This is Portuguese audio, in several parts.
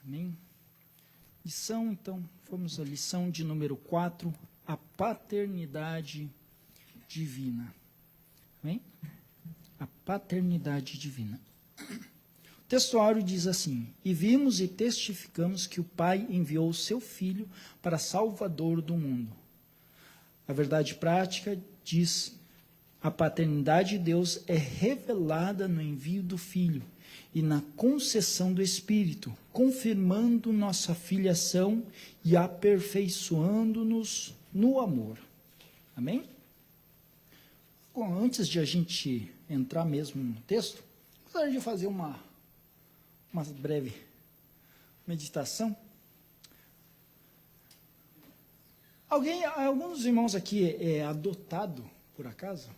Amém? Lição, então, vamos à lição de número 4, a paternidade divina. Amém? A paternidade divina. O textuário diz assim: e vimos e testificamos que o Pai enviou o seu Filho para Salvador do mundo. A verdade prática diz: a paternidade de Deus é revelada no envio do Filho e na concessão do Espírito, confirmando nossa filiação e aperfeiçoando-nos no amor. Amém? Bom, antes de a gente entrar mesmo no texto, gostaria de fazer uma breve meditação. Algum dos irmãos aqui é adotado, por acaso?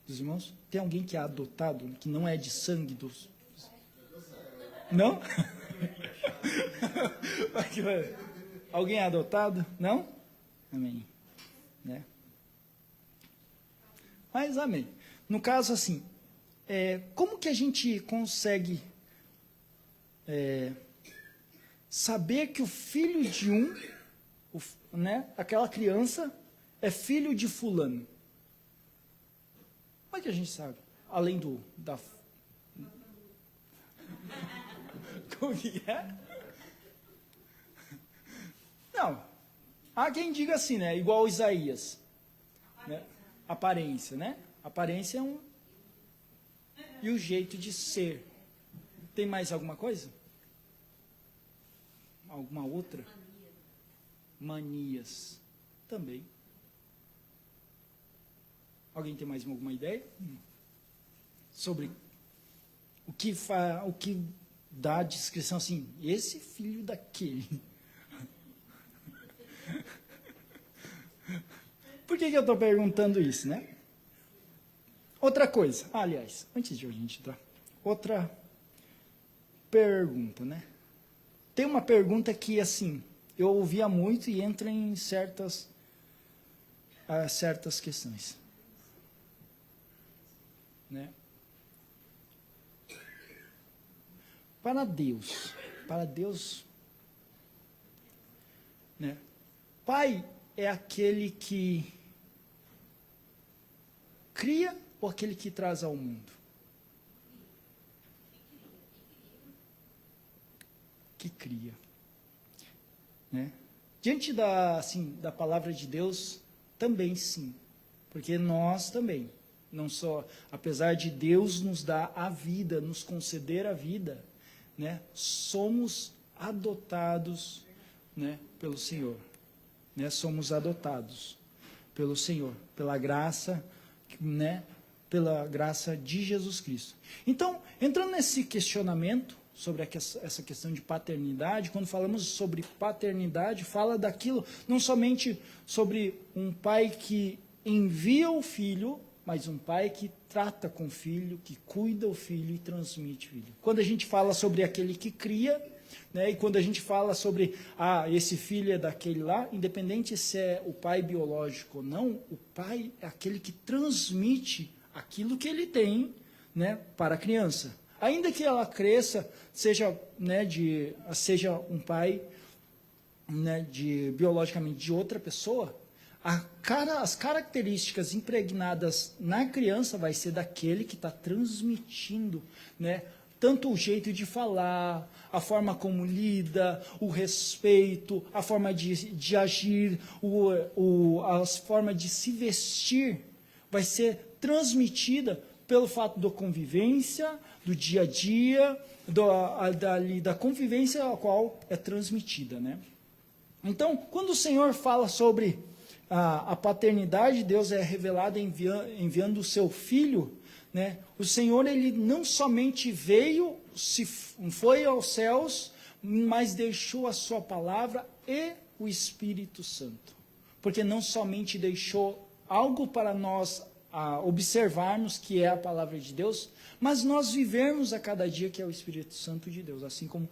Dos irmãos? Tem alguém que é adotado, que não é de sangue dos... Não? Alguém é adotado? Não? Amém. Né? Mas amém. No caso, assim, como que a gente consegue saber que o filho de aquela criança é filho de fulano? Como é que a gente sabe? Além da... Como que é? Não. Há quem diga assim, né? Igual Isaías. Né? Aparência, né? Aparência é e o jeito de ser. Tem mais alguma coisa? Alguma outra? Manias. Também. Alguém tem mais alguma ideia? Sobre o que dá a descrição assim, esse filho daquele. Por que eu estou perguntando isso, né? Outra coisa, aliás, antes de a gente entrar, outra pergunta, né? Tem uma pergunta que, assim, eu ouvia muito e entra em certas questões. Né? Para Deus, né? Pai é aquele que cria ou aquele que traz ao mundo? Que cria. Né? Diante da palavra de Deus, também sim. Porque nós também, não só, apesar de Deus nos dar a vida, nos conceder a vida, né, somos adotados, né, pelo Senhor. Né, somos adotados pelo Senhor, pela graça, né, pela graça de Jesus Cristo. Então, entrando nesse questionamento sobre essa questão de paternidade, quando falamos sobre paternidade, fala daquilo, não somente sobre um pai que envia o filho, mas um pai que trata com o filho, que cuida o filho e transmite o filho. Quando a gente fala sobre aquele que cria, né, e quando a gente fala sobre, esse filho é daquele lá, independente se é o pai biológico ou não, o pai é aquele que transmite aquilo que ele tem, né, para a criança. Ainda que ela cresça, seja um pai, né, biologicamente de outra pessoa, as características impregnadas na criança vai ser daquele que está transmitindo, né, tanto o jeito de falar, a forma como lida, o respeito, a forma de agir, a forma de se vestir, vai ser transmitida pelo fato da convivência, do dia a dia, da convivência a qual é transmitida, né? Então, quando o Senhor fala sobre a paternidade, Deus é revelada enviando o seu Filho, né? O Senhor, ele não somente veio, foi aos céus, mas deixou a sua palavra e o Espírito Santo. Porque não somente deixou algo para nós a observarmos que é a palavra de Deus, mas nós vivermos a cada dia que é o Espírito Santo de Deus, assim como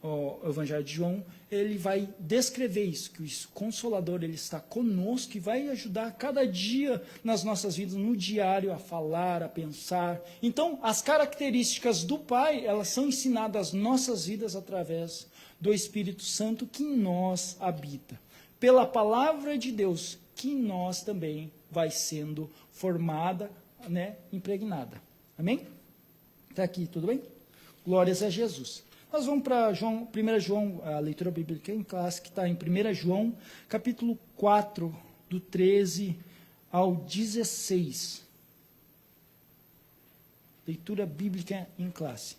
o Evangelho de João, ele vai descrever isso, que o Consolador ele está conosco e vai ajudar a cada dia nas nossas vidas, no diário, a falar, a pensar. Então, as características do Pai, elas são ensinadas às nossas vidas através do Espírito Santo que em nós habita. Pela palavra de Deus, que em nós também vai sendo formada, né, impregnada. Amém? Está aqui, tudo bem? Glórias a Jesus. Nós vamos para 1 João, a leitura bíblica em classe, que está em 1 João, capítulo 4, do 13 ao 16. Leitura bíblica em classe.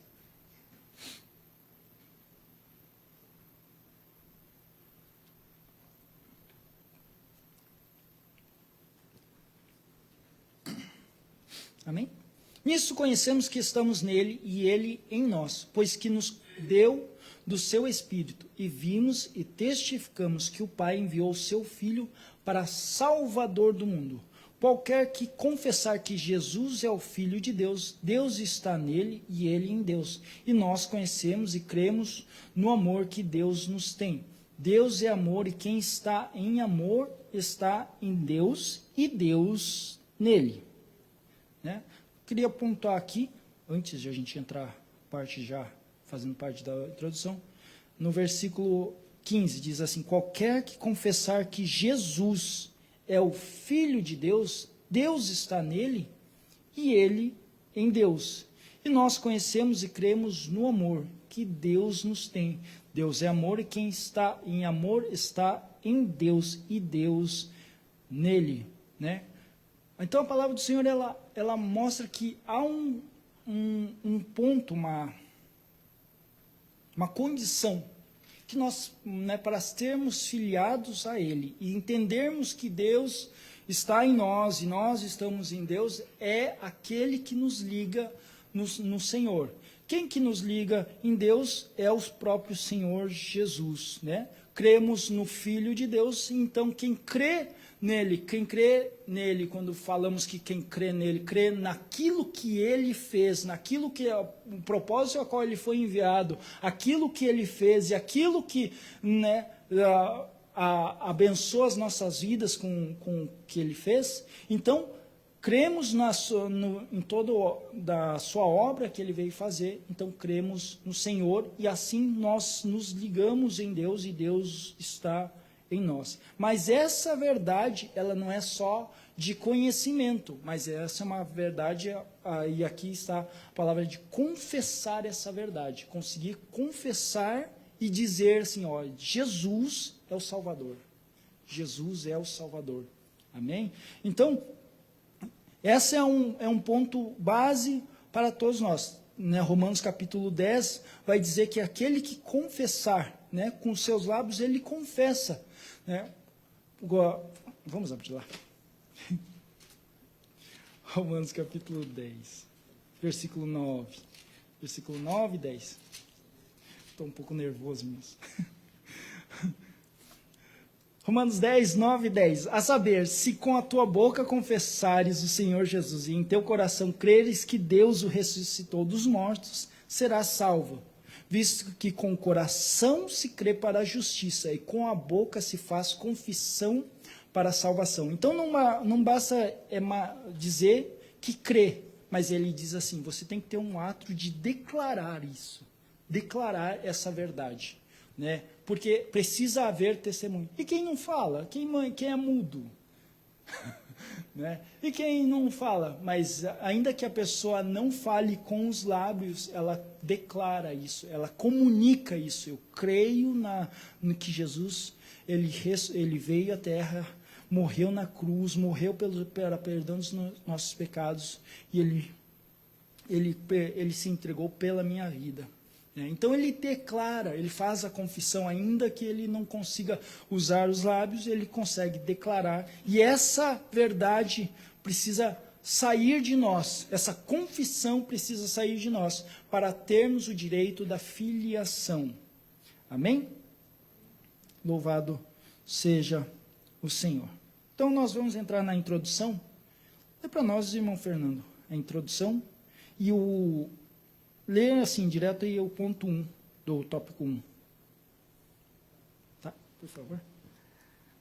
Amém? Nisso conhecemos que estamos nele e ele em nós, pois que nos deu do seu Espírito, e vimos e testificamos que o Pai enviou o seu Filho para Salvador do mundo. Qualquer que confessar que Jesus é o Filho de Deus, Deus está nele e ele em Deus. E nós conhecemos e cremos no amor que Deus nos tem. Deus é amor e quem está em amor está em Deus e Deus nele. Né? Queria pontuar aqui, antes de a gente entrar fazendo parte da introdução, no versículo 15, diz assim: qualquer que confessar que Jesus é o Filho de Deus, Deus está nele e ele em Deus. E nós conhecemos e cremos no amor que Deus nos tem. Deus é amor e quem está em amor está em Deus e Deus nele, né? Então a palavra do Senhor, ela mostra que há um ponto, uma condição, que nós, né, para sermos filiados a Ele e entendermos que Deus está em nós e nós estamos em Deus, é aquele que nos liga no Senhor. Quem que nos liga em Deus é o próprio Senhor Jesus, né? Cremos no Filho de Deus, então quem crê nele, quando falamos que quem crê nele, crê naquilo que ele fez, naquilo que é o propósito ao qual ele foi enviado, aquilo que ele fez e aquilo que, né, abençoa as nossas vidas com o que ele fez, então cremos em toda da sua obra que ele veio fazer, então cremos no Senhor e assim nós nos ligamos em Deus e Deus está em nós. Mas essa verdade, ela não é só de conhecimento, mas essa é uma verdade, e aqui está a palavra de confessar essa verdade, conseguir confessar e dizer assim, ó, Jesus é o Salvador. Jesus é o Salvador. Amém? Então, esse é um ponto base para todos nós. Né? Romanos capítulo 10 vai dizer que aquele que confessar, né, com os seus lábios, ele confessa. Né? Vamos abrir lá. Romanos capítulo 10, versículo 9. Versículo 9 e 10. Estou um pouco nervoso mesmo. Romanos 10, 9 e 10. A saber, se com a tua boca confessares o Senhor Jesus e em teu coração creres que Deus o ressuscitou dos mortos, serás salvo. Visto que com o coração se crê para a justiça e com a boca se faz confissão para a salvação. Então não basta dizer que crê, mas ele diz assim, você tem que ter um ato de declarar isso, declarar essa verdade, né? Porque precisa haver testemunho. E quem não fala? Quem é mudo? Né? E quem não fala? Mas ainda que a pessoa não fale com os lábios, ela declara isso, ela comunica isso. Eu creio no que Jesus, ele veio à terra, morreu na cruz, morreu para perdão dos nossos pecados, e ele se entregou pela minha vida. Então ele declara, ele faz a confissão, ainda que ele não consiga usar os lábios, ele consegue declarar, e essa verdade precisa sair de nós, essa confissão precisa sair de nós, para termos o direito da filiação. Amém? Louvado seja o Senhor. Então nós vamos entrar na introdução, Lê para nós, irmão Fernando, a introdução e lê assim, direto aí o ponto 1 do tópico 1. Tá? Por favor.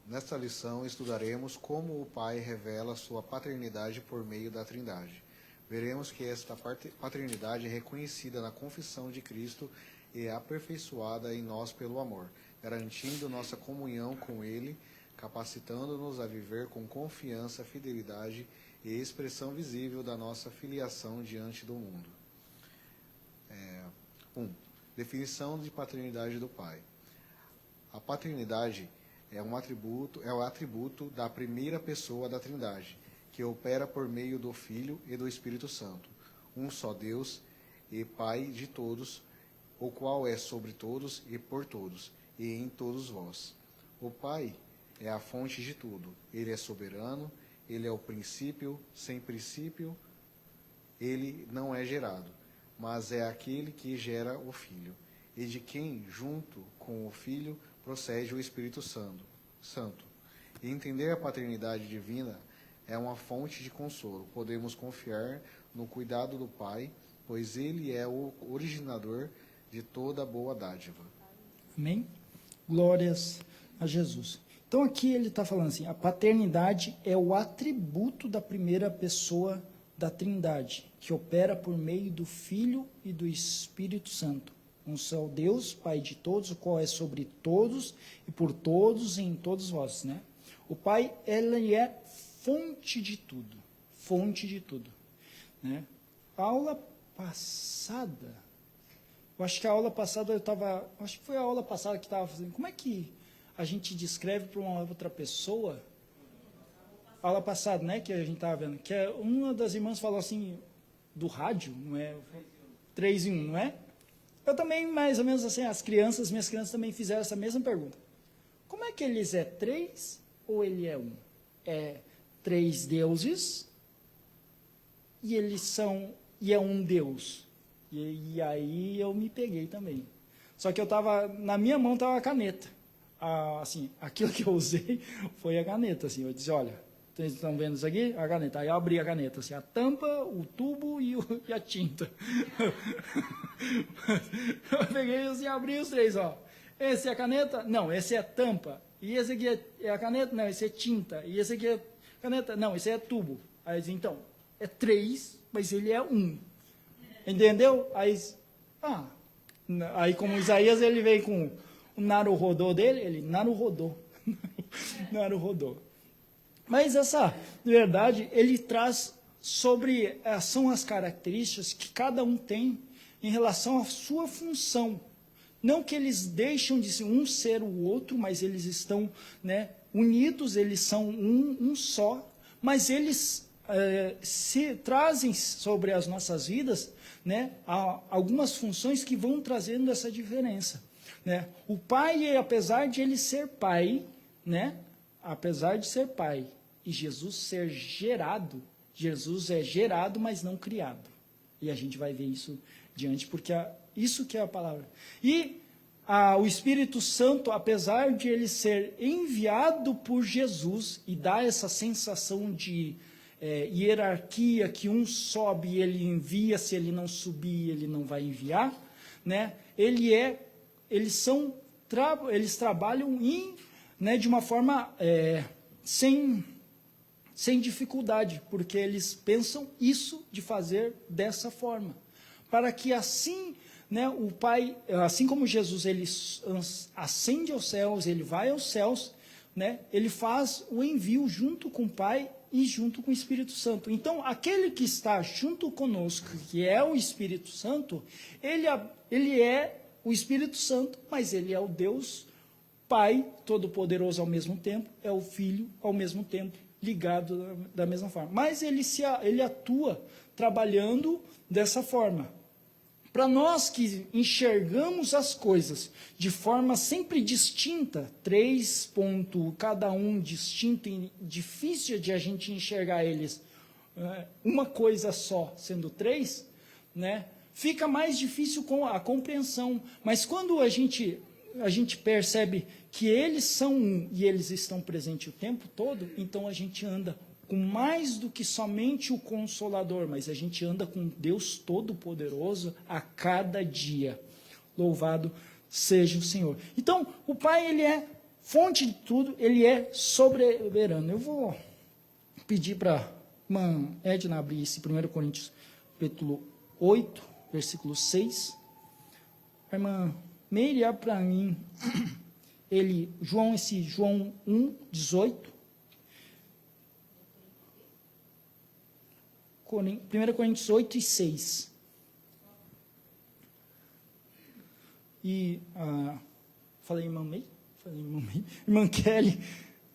Nesta lição estudaremos como o Pai revela sua paternidade por meio da Trindade. Veremos que esta paternidade é reconhecida na confissão de Cristo e é aperfeiçoada em nós pelo amor, garantindo nossa comunhão com Ele, capacitando-nos a viver com confiança, fidelidade e expressão visível da nossa filiação diante do mundo. 1. Definição de paternidade do Pai. A paternidade é o atributo da primeira pessoa da Trindade, que opera por meio do Filho e do Espírito Santo, um só Deus e Pai de todos, o qual é sobre todos e por todos, e em todos vós. O Pai é a fonte de tudo, Ele é soberano, Ele é o princípio, sem princípio, Ele não é gerado, mas é aquele que gera o Filho, e de quem, junto com o Filho, procede o Espírito Santo. E entender a paternidade divina é uma fonte de consolo. Podemos confiar no cuidado do Pai, pois Ele é o originador de toda boa dádiva. Amém? Glórias a Jesus. Então aqui ele está falando assim, a paternidade é o atributo da primeira pessoa da Trindade, que opera por meio do Filho e do Espírito Santo. Um só Deus, Pai de todos, o qual é sobre todos e por todos e em todos vós, né? O Pai, ele é fonte de tudo, né? A aula passada, acho que foi a aula passada que estava fazendo, como é que a gente descreve para uma outra pessoa? A aula passada, né, que a gente estava vendo, que uma das irmãs falou assim, do rádio, não é? 3 em 1, não é? Eu também, mais ou menos assim, minhas crianças também fizeram essa mesma pergunta. Como é que eles é 3 ou ele é 1? É 3 deuses e é um Deus. E aí eu me peguei também. Só que na minha mão estava a caneta. Assim, aquilo que eu usei foi a caneta. Assim, eu disse, olha, vocês estão vendo isso aqui? A caneta. Aí eu abri a caneta, assim, a tampa, o tubo e a tinta. Eu peguei assim, abri os 3, ó. Esse é a caneta? Não, esse é a tampa. E esse aqui é a caneta? Não, esse é tinta. E esse aqui é caneta? Não, esse é tubo. Aí eu disse, então, é 3, mas ele é 1. Entendeu? Aí como Isaías, ele veio com o naruhodô dele, ele naruhodô. Naruhodô. Mas essa verdade, ele traz são as características que cada um tem em relação à sua função. Não que eles deixam de um ser o outro, mas eles estão, né, unidos, eles são um só, mas eles se trazem sobre as nossas vidas, né, algumas funções que vão trazendo essa diferença. Né? O pai, apesar de ele ser pai, né, apesar de ser pai, e Jesus ser gerado, Jesus é gerado, mas não criado. E a gente vai ver isso diante, porque isso que é a palavra. E o Espírito Santo, apesar de ele ser enviado por Jesus e dar essa sensação de hierarquia, que um sobe e ele envia, se ele não subir, ele não vai enviar, né? Eles trabalham né, de uma forma sem dificuldade, porque eles pensam isso de fazer dessa forma, para que assim, né, o Pai, assim como Jesus, ele ascende aos céus, ele vai aos céus, né, ele faz o envio junto com o Pai e junto com o Espírito Santo. Então, aquele que está junto conosco, que é o Espírito Santo, ele é o Espírito Santo, mas ele é o Deus Pai Todo-Poderoso ao mesmo tempo, é o Filho ao mesmo tempo, ligado da mesma forma. Mas ele atua trabalhando dessa forma. Para nós que enxergamos as coisas de forma sempre distinta, 3 pontos, cada um distinto e difícil de a gente enxergar eles, uma coisa só, sendo 3, né, fica mais difícil com a compreensão. Mas quando a gente percebe que eles são um e eles estão presentes o tempo todo, então a gente anda com mais do que somente o Consolador, mas a gente anda com Deus Todo-Poderoso a cada dia. Louvado seja o Senhor. Então, o Pai, ele é fonte de tudo, ele é soberano. Eu vou pedir para a irmã Edna abrir esse 1 Coríntios, capítulo 8, versículo 6. A irmã Meire, abre para mim, João 1, 18. 1 Coríntios 8 e 6. E, falei irmã Meire? Falei irmã Meire. Irmã Kelly,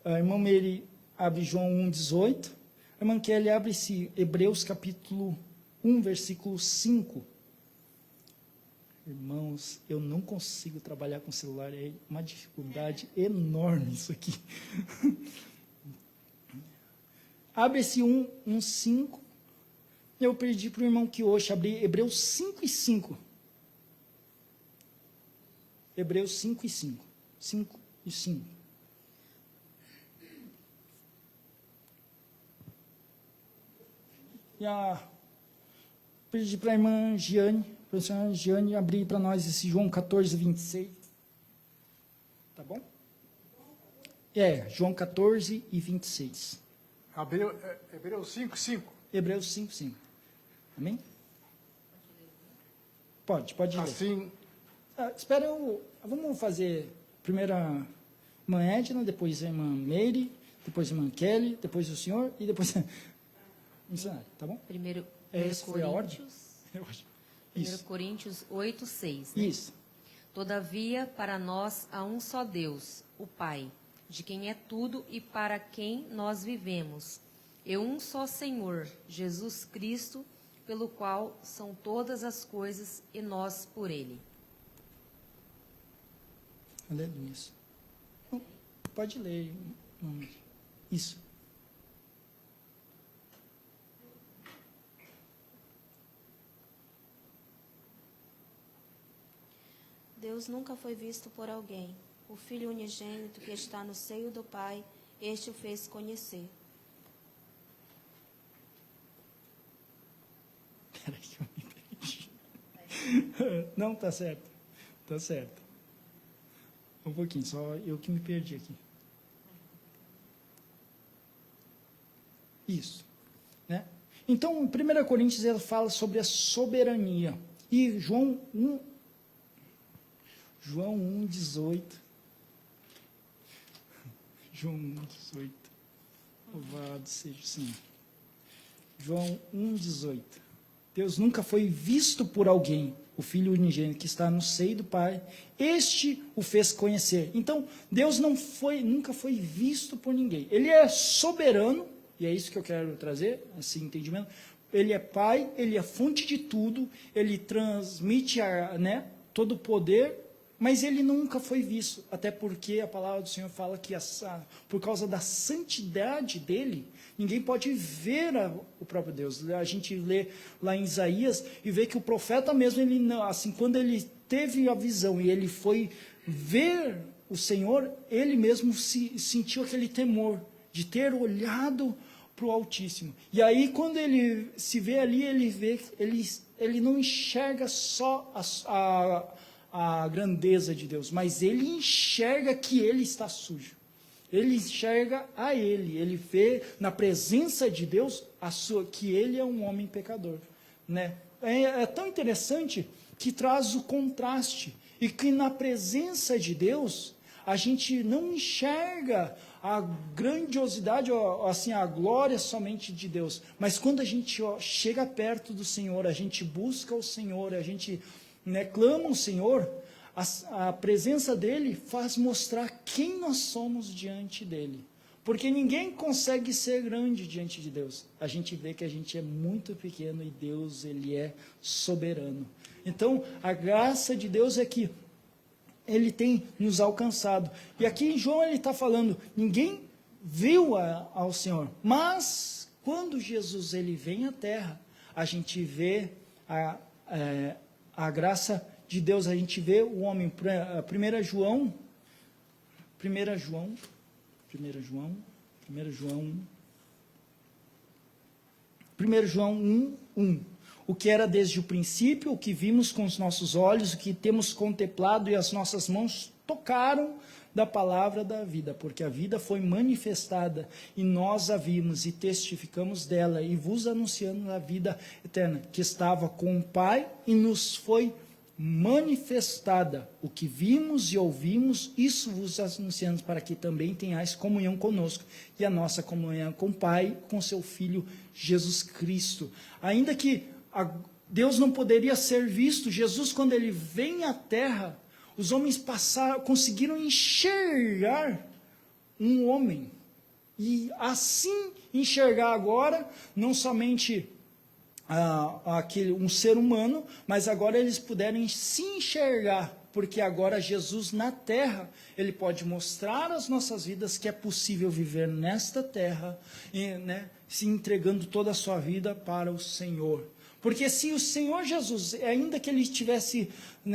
a irmã Meire abre João 1, 18. A irmã Kelly abre Hebreus capítulo 1, versículo 5. Irmãos, eu não consigo trabalhar com celular, é uma dificuldade enorme isso aqui. Abre esse 1, 5. Eu pedi para o irmão Kiyoshi abrir Hebreus 5 e 5. Hebreus 5 e 5. 5 e 5. Pedi para a irmã Giane, professora Giane, abrir para nós esse João 14, 26. Tá bom? João 14 e 26. Hebreus 5, 5. Hebreus 5, 5. Amém? Pode ler. Assim, Espera, vamos fazer primeiro a irmã Edna, depois a irmã Meire, depois a irmã Kelly, depois o senhor e depois a missionária, tá bom? Primeiro Essa foi a ordem? Coríntios, Eu acho. 1 Isso. Coríntios 8, 6. Né? Isso. Todavia, para nós há um só Deus, o Pai, de quem é tudo e para quem nós vivemos, e um só Senhor, Jesus Cristo, pelo qual são todas as coisas e nós por Ele. Aleluia. Pode ler. Isso. Deus nunca foi visto por alguém. O Filho unigênito que está no seio do Pai, este o fez conhecer. Peraí que eu me perdi. Não, tá certo. Tá certo. Um pouquinho, só eu que me perdi aqui. Isso. Né? Então, em 1 Coríntios, ela fala sobre a soberania. E João 1, 18. João 1, 18. Louvado seja o Senhor. João 1, 18. Deus nunca foi visto por alguém, o Filho unigênito que está no seio do Pai, este o fez conhecer. Então, Deus nunca foi visto por ninguém. Ele é soberano, e é isso que eu quero trazer, esse entendimento. Ele é Pai, ele é fonte de tudo, ele transmite todo o poder, mas ele nunca foi visto, até porque a palavra do Senhor fala que por causa da santidade dele, ninguém pode ver o próprio Deus. A gente lê lá em Isaías e vê que o profeta mesmo, quando ele teve a visão e ele foi ver o Senhor, ele mesmo sentiu aquele temor de ter olhado para o Altíssimo. E aí, quando ele se vê ali, ele não enxerga só a grandeza de Deus, mas ele enxerga que ele está sujo. Ele enxerga a ele vê na presença de Deus que ele é um homem pecador. Né? É tão interessante que traz o contraste, e que na presença de Deus, a gente não enxerga a grandiosidade, assim, a glória somente de Deus, mas quando a gente chega perto do Senhor, a gente busca o Senhor, a gente clama o Senhor, a presença dele faz mostrar quem nós somos diante dele. Porque ninguém consegue ser grande diante de Deus. A gente vê que a gente é muito pequeno e Deus, ele é soberano. Então, a graça de Deus é que ele tem nos alcançado. E aqui em João ele está falando, ninguém viu ao Senhor. Mas, quando Jesus ele vem à terra, a gente vê a graça de Deus, a gente vê o homem. 1 João 1 1 João 1:1. O que era desde o princípio, o que vimos com os nossos olhos, o que temos contemplado e as nossas mãos tocaram da palavra da vida, porque a vida foi manifestada e nós a vimos e testificamos dela e vos anunciamos a vida eterna, que estava com o Pai e nos foi manifestada. O que vimos e ouvimos, isso vos anunciamos, para que também tenhais comunhão conosco, e a nossa comunhão com o Pai, com seu Filho Jesus Cristo. Ainda que Deus não poderia ser visto, Jesus, quando ele vem à terra, os homens conseguiram enxergar um homem. E assim enxergar agora, não somente um ser humano, mas agora eles puderem se enxergar, porque agora Jesus na terra, ele pode mostrar às nossas vidas que é possível viver nesta terra, se entregando toda a sua vida para o Senhor. Porque se o Senhor Jesus, ainda que ele tivesse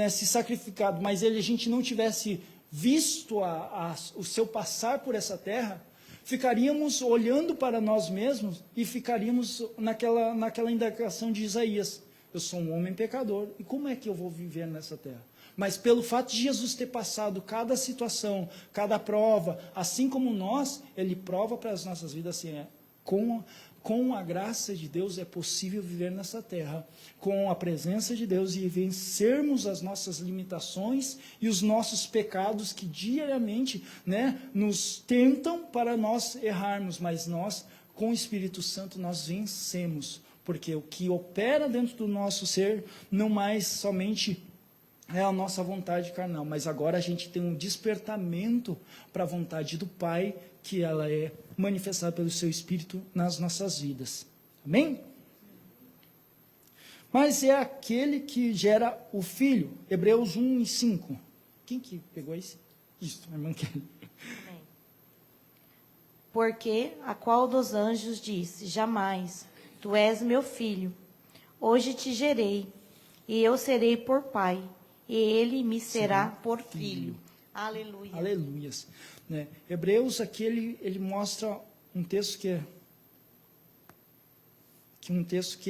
se sacrificado, mas a gente não tivesse visto o seu passar por essa terra, ficaríamos olhando para nós mesmos e ficaríamos naquela indagação de Isaías. Eu sou um homem pecador, e como é que eu vou viver nessa terra? Mas pelo fato de Jesus ter passado cada situação, cada prova, assim como nós, ele prova para as nossas vidas assim, com a graça de Deus é possível viver nessa terra, com a presença de Deus e vencermos as nossas limitações e os nossos pecados que diariamente nos tentam para nós errarmos, mas nós, com o Espírito Santo, nós vencemos, porque o que opera dentro do nosso ser não mais somente é a nossa vontade carnal, mas agora a gente tem um despertamento para a vontade do Pai, que ela é manifestada pelo seu Espírito nas nossas vidas. Amém? Mas é aquele que gera o Filho. Hebreus 1:5. Quem que pegou esse? Isso, a irmã Kelly. Porque a qual dos anjos disse, jamais, tu és meu filho, hoje te gerei, e eu serei por pai, e ele me será por filho. Aleluia. Aleluias. Hebreus aqui ele mostra um texto que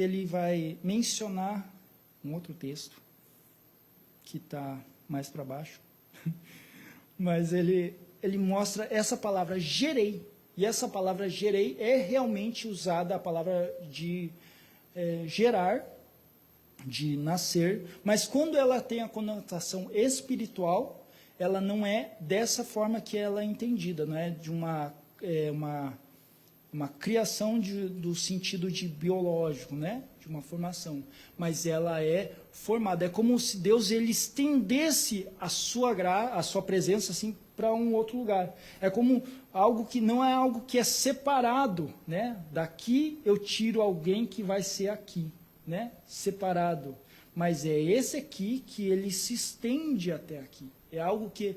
ele vai mencionar um outro texto que está mais para baixo, mas ele mostra essa palavra gerei, e essa palavra gerei é realmente usada a palavra de gerar, de nascer, mas quando ela tem a conotação espiritual, ela não é dessa forma que ela é entendida, não é de uma criação do sentido de biológico, de uma formação, mas ela é formada, é como se Deus ele estendesse a sua presença assim para um outro lugar, é como algo que não é algo que é separado, daqui eu tiro alguém que vai ser aqui, separado, mas é esse aqui que ele se estende até aqui. É algo que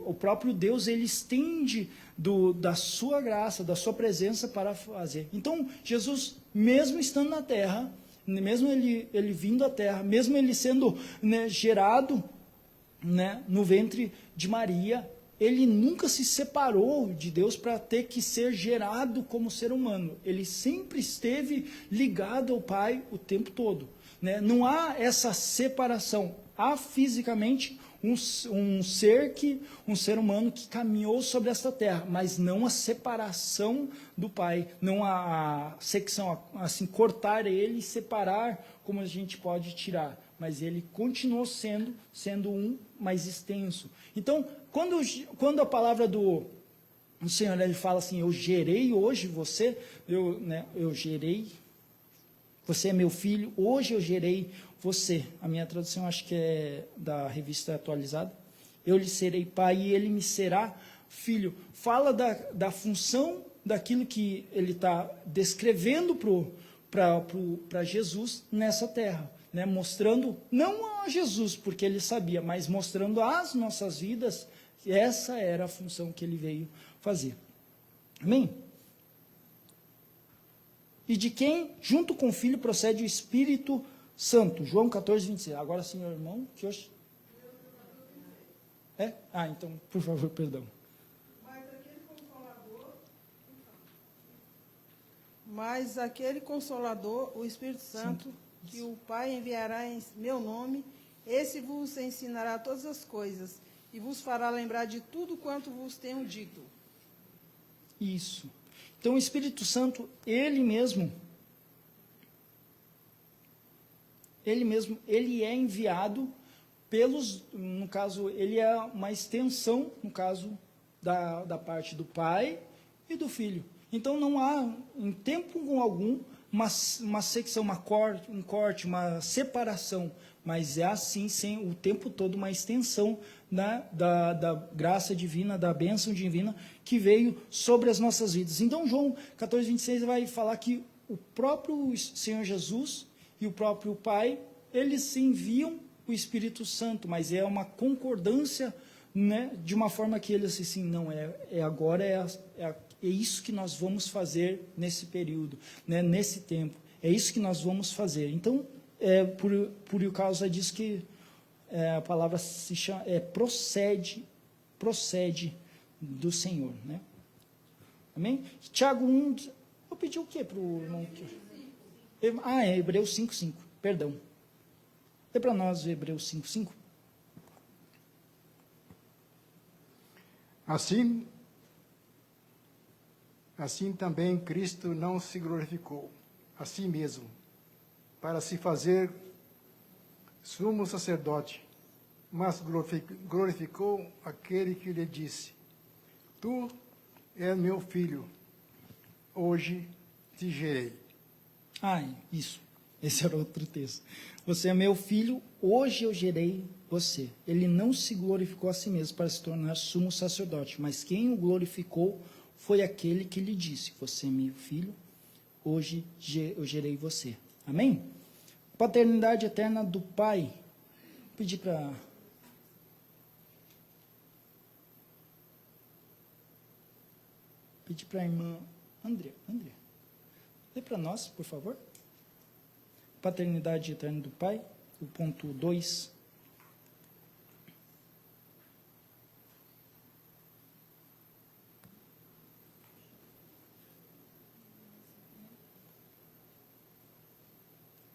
o próprio Deus ele estende da sua graça, da sua presença para fazer. Então, Jesus, mesmo estando na terra, mesmo ele vindo à terra, mesmo ele sendo gerado no ventre de Maria, ele nunca se separou de Deus para ter que ser gerado como ser humano. Ele sempre esteve ligado ao Pai o tempo todo. Não há essa separação. Há fisicamente um ser humano que caminhou sobre esta terra, mas não a separação do Pai, não a secção, assim, cortar ele e separar como a gente pode tirar, mas ele continuou sendo um mais extenso. Então, quando a palavra do Senhor ele fala assim, eu gerei hoje você, eu gerei, você é meu filho, hoje eu gerei você. A minha tradução acho que é da Revista Atualizada. Eu lhe serei pai e ele me será filho. Fala da função daquilo que ele está descrevendo para Jesus nessa terra. Mostrando, não a Jesus, porque ele sabia, mas mostrando às nossas vidas que essa era a função que ele veio fazer. Amém? E de quem, junto com o Filho, procede o Espírito Santo. João 14:26. Agora, senhor irmão, que hoje... então, por favor, perdão. Mas aquele Consolador, o Espírito Santo, que o Pai enviará em meu nome, esse vos ensinará todas as coisas e vos fará lembrar de tudo quanto vos tenho dito. Isso. Então o Espírito Santo, ele mesmo, ele é enviado no caso, ele é uma extensão, no caso, da parte do Pai e do Filho. Então não há, em tempo algum, uma secção, um corte, uma separação, mas é assim, o tempo todo, uma extensão da graça divina, da bênção divina que veio sobre as nossas vidas. Então João 14, 26 vai falar que o próprio Senhor Jesus e o próprio Pai, eles se enviam o Espírito Santo, mas é uma concordância, né, de uma forma que eles assim, não, agora é isso que nós vamos fazer nesse período, né, nesse tempo, é isso que nós vamos fazer. Então, por causa disso que a palavra se chama, procede do Senhor, né? Amém? Tiago 1, eu pedi o quê para o irmão? É Hebreus 5:5, perdão. Lê para nós Hebreus 5:5. Assim também Cristo não se glorificou a si mesmo, para se fazer sumo sacerdote, mas glorificou aquele que lhe disse: Tu és meu filho, hoje te gerei. Isso. Esse era outro texto. Você é meu filho, hoje eu gerei você. Ele não se glorificou a si mesmo para se tornar sumo sacerdote, mas quem o glorificou foi aquele que lhe disse: você é meu filho, hoje eu gerei você. Amém? Paternidade eterna do Pai. Vou pedir para... Pedir para a irmã André. Lê para nós, por favor. Paternidade eterna do Pai, o ponto 2.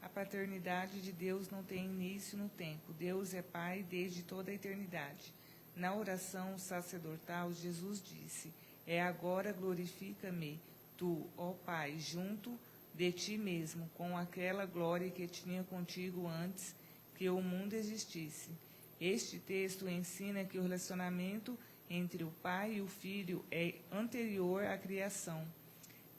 A paternidade de Deus não tem início no tempo. Deus é Pai desde toda a eternidade. Na oração sacerdotal, Jesus disse: É agora glorifica-me, tu, ó Pai, junto de ti mesmo, com aquela glória que tinha contigo antes que o mundo existisse. Este texto ensina que o relacionamento entre o Pai e o Filho é anterior à criação,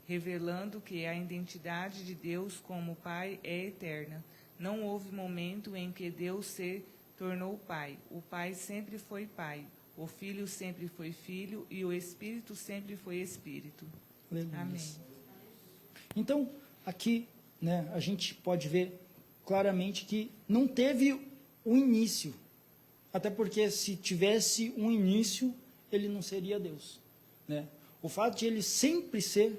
revelando que a identidade de Deus como Pai é eterna. Não houve momento em que Deus se tornou Pai. O Pai sempre foi Pai, o Filho sempre foi Filho e o Espírito sempre foi Espírito. Aleluia. Amém. Então, aqui, né, a gente pode ver claramente que não teve um início. Até porque se tivesse um início, ele não seria Deus, né? O fato de ele sempre ser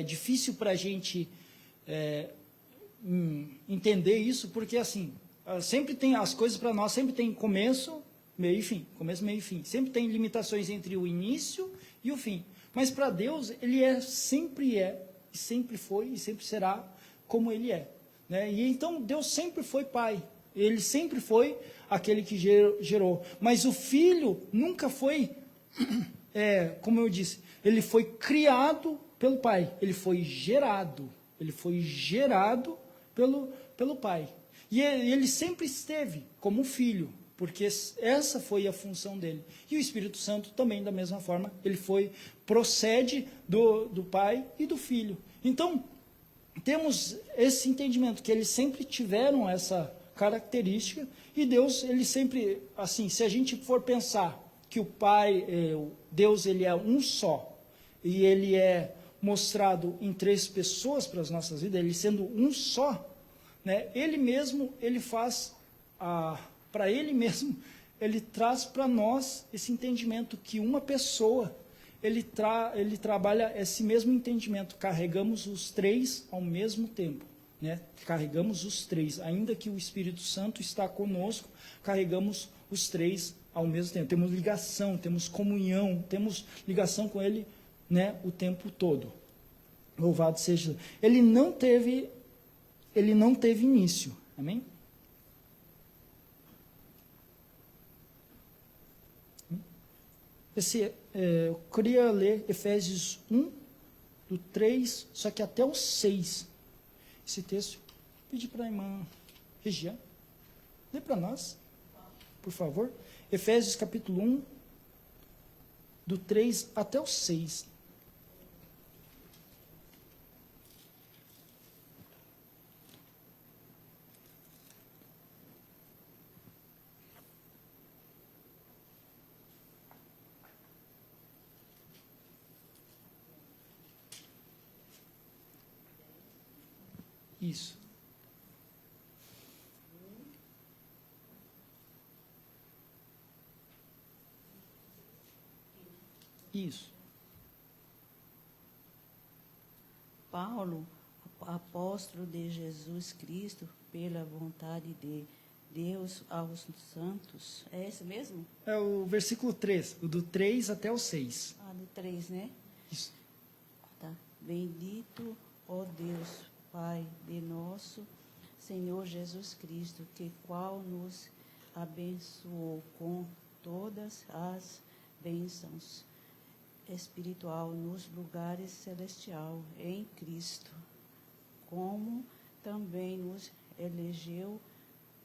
difícil para a gente entender isso, porque assim, sempre tem as coisas para nós, sempre tem começo, meio e fim, começo, meio e fim. Sempre tem limitações entre o início e o fim. Mas para Deus, ele sempre e sempre foi, e sempre será como ele é, né? E então Deus sempre foi Pai, ele sempre foi aquele que gerou. Mas o Filho nunca foi, como eu disse, ele foi criado pelo Pai, ele foi gerado pelo Pai. E ele sempre esteve como filho, porque essa foi a função dele. E o Espírito Santo também, da mesma forma, ele procede do Pai e do Filho. Então, temos esse entendimento, que eles sempre tiveram essa característica, e Deus, ele sempre, assim, se a gente for pensar que o Pai, Deus, ele é um só, e ele é mostrado em 3 pessoas para as nossas vidas, ele sendo um só, né, ele mesmo, ele faz, para ele mesmo, ele traz para nós esse entendimento que uma pessoa, ele trabalha esse mesmo entendimento, carregamos os 3 ao mesmo tempo, né? Carregamos os 3, ainda que o Espírito Santo está conosco, carregamos os 3 ao mesmo tempo, temos ligação, temos comunhão, temos ligação com ele, né, o tempo todo. Louvado seja. Ele não teve início. Amém? Eu queria ler Efésios 1, do 3, só que até o 6. Esse texto, pedi para a irmã Regiane, lê para nós, por favor. Efésios capítulo 1, do 3 até o 6. Isso. Isso. Paulo, apóstolo de Jesus Cristo, pela vontade de Deus aos santos. É esse mesmo? É o versículo 3, o do 3 até o 6. Ah, do 3, né? Isso. Tá. Bendito, ó Deus, Pai de nosso Senhor Jesus Cristo, que qual nos abençoou com todas as bênçãos espiritual nos lugares celestial em Cristo, como também nos elegeu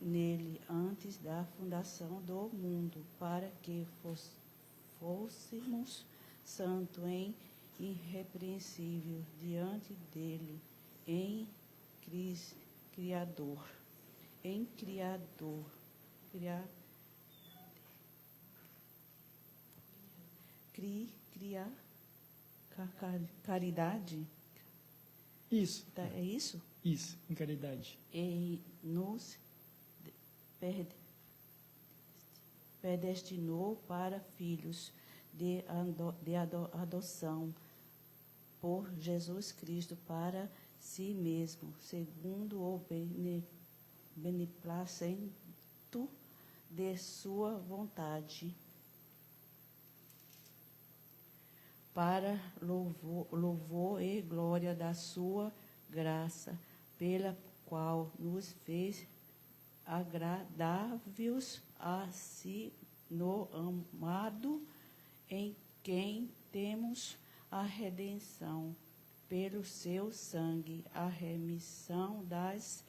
nele antes da fundação do mundo, para que fôssemos santos e irrepreensível diante dele, em Criador, caridade, Isso. tá, é isso? Isso, em caridade. E nos predestinou para filhos de adoção por Jesus Cristo para si mesmo, segundo o beneplácito de sua vontade, para louvor e glória da sua graça, pela qual nos fez agradáveis a si no amado, em quem temos a redenção pelo seu sangue, a remissão das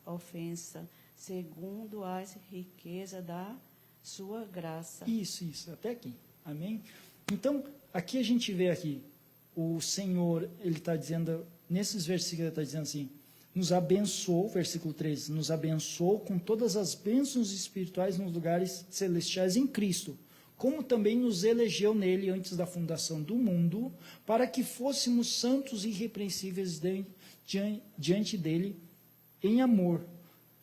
ofensas, segundo as riquezas da sua graça. Isso, até aqui. Amém? Então, aqui a gente vê aqui, o Senhor, ele está dizendo, nesses versículos ele está dizendo assim, nos abençoou, versículo 13, nos abençoou com todas as bênçãos espirituais nos lugares celestiais em Cristo, como também nos elegeu nele antes da fundação do mundo, para que fôssemos santos e irrepreensíveis diante dele em amor,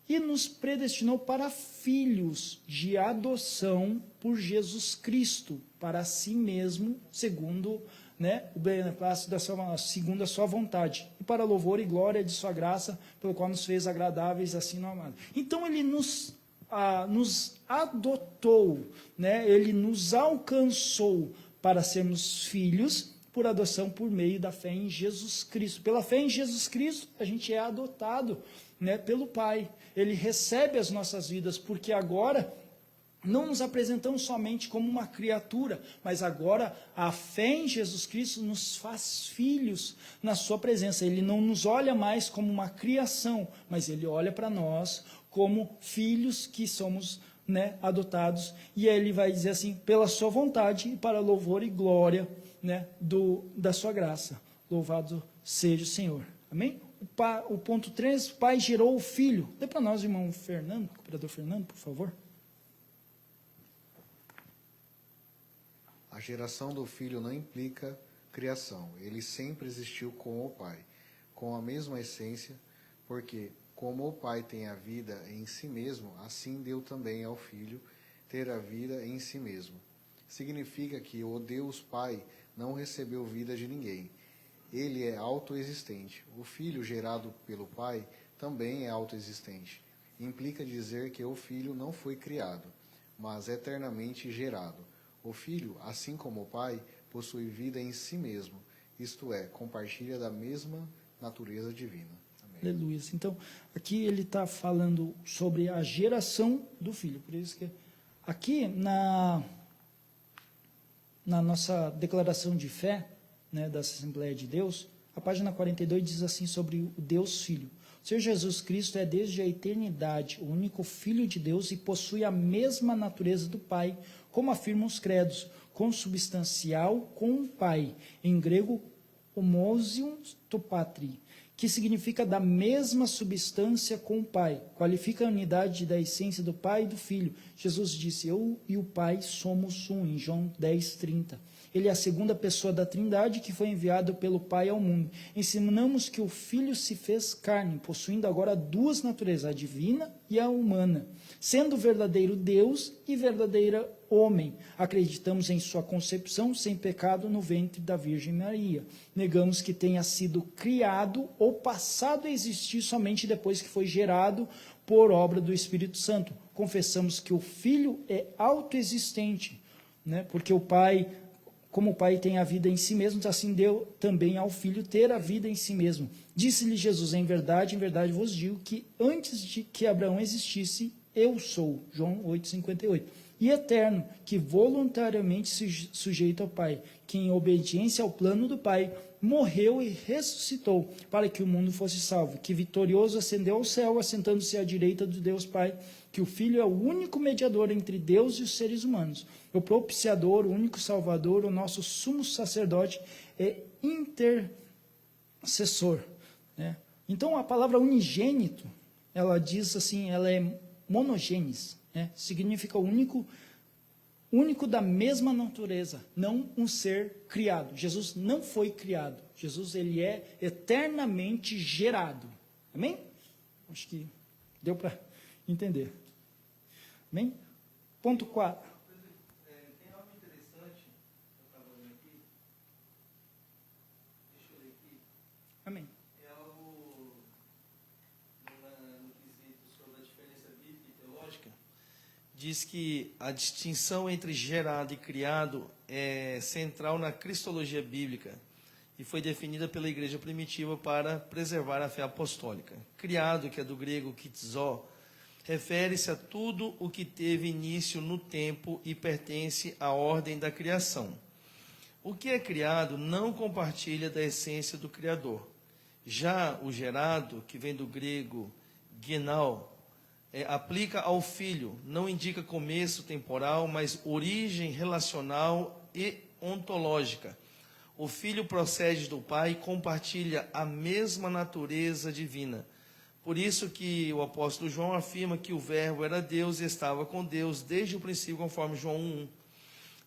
e nos predestinou para filhos de adoção por Jesus Cristo, para si mesmo, segundo o beneplácito segundo a sua vontade, e para louvor e glória de sua graça, pelo qual nos fez agradáveis assim no amado. Então ele nos adotou, ele nos alcançou para sermos filhos por adoção por meio da fé em Jesus Cristo. Pela fé em Jesus Cristo, a gente é adotado pelo Pai. Ele recebe as nossas vidas, porque agora não nos apresentamos somente como uma criatura, mas agora a fé em Jesus Cristo nos faz filhos na sua presença. Ele não nos olha mais como uma criação, mas ele olha para nós como filhos que somos adotados. E aí ele vai dizer assim, pela sua vontade e para louvor e glória da sua graça. Louvado seja o Senhor. Amém? O ponto 3, o pai gerou o filho. Dê para nós, irmão Fernando, cooperador Fernando, por favor. A geração do filho não implica criação. Ele sempre existiu com o pai, com a mesma essência, porque, como o pai tem a vida em si mesmo, assim deu também ao filho ter a vida em si mesmo. Significa que o Deus Pai não recebeu vida de ninguém. Ele é autoexistente. O filho gerado pelo pai também é autoexistente. Implica dizer que o filho não foi criado, mas eternamente gerado. O filho, assim como o pai, possui vida em si mesmo isto é, compartilha da mesma natureza divina. Amém. Aleluia. Então, aqui ele está falando sobre a geração do Filho. Por isso que aqui na nossa declaração de fé, né, da Assembleia de Deus, a página 42 diz assim sobre o Deus Filho. O Senhor Jesus Cristo é desde a eternidade o único Filho de Deus e possui a mesma natureza do Pai, como afirmam os credos, consubstancial com o Pai, em grego homoousios to patri, que significa da mesma substância com o Pai, qualifica a unidade da essência do Pai e do Filho. Jesus disse, eu e o Pai somos um, em João 10:30. Ele é a segunda pessoa da Trindade que foi enviado pelo Pai ao mundo. Ensinamos que o Filho se fez carne, possuindo agora duas naturezas, a divina e a humana, sendo verdadeiro Deus e verdadeira homem. Acreditamos em sua concepção sem pecado no ventre da Virgem Maria. Negamos que tenha sido criado ou passado a existir somente depois que foi gerado por obra do Espírito Santo. Confessamos que o Filho é autoexistente, né? Porque o Pai, como o Pai tem a vida em si mesmo, assim deu também ao Filho ter a vida em si mesmo. Disse-lhe Jesus, em verdade vos digo que antes de que Abraão existisse, eu sou. João 8,58. E eterno, que voluntariamente se sujeita ao Pai, que em obediência ao plano do Pai, morreu e ressuscitou, para que o mundo fosse salvo, que vitorioso ascendeu ao céu, assentando-se à direita do Deus Pai, que o Filho é o único mediador entre Deus e os seres humanos, o propiciador, o único salvador, o nosso sumo sacerdote é intercessor, né? Então a palavra unigênito, ela diz assim, ela é monogênes, né? Significa único da mesma natureza, não um ser criado. Jesus não foi criado. Jesus, ele é eternamente gerado. Amém? Acho que deu para entender. Amém? Ponto 4. Tem algo interessante, eu estava lendo aqui. Deixa eu ler aqui. Amém. É algo no quesito sobre a diferença bíblica e teológica. Diz que a distinção entre gerado e criado é central na cristologia bíblica e foi definida pela igreja primitiva para preservar a fé apostólica. Criado, que é do grego kitzo, refere-se a tudo o que teve início no tempo e pertence à ordem da criação. O que é criado não compartilha da essência do Criador. Já o gerado, que vem do grego genao, aplica ao filho, não indica começo temporal, mas origem relacional e ontológica. O filho procede do pai e compartilha a mesma natureza divina. Por isso que o apóstolo João afirma que o verbo era Deus e estava com Deus desde o princípio, conforme João 1.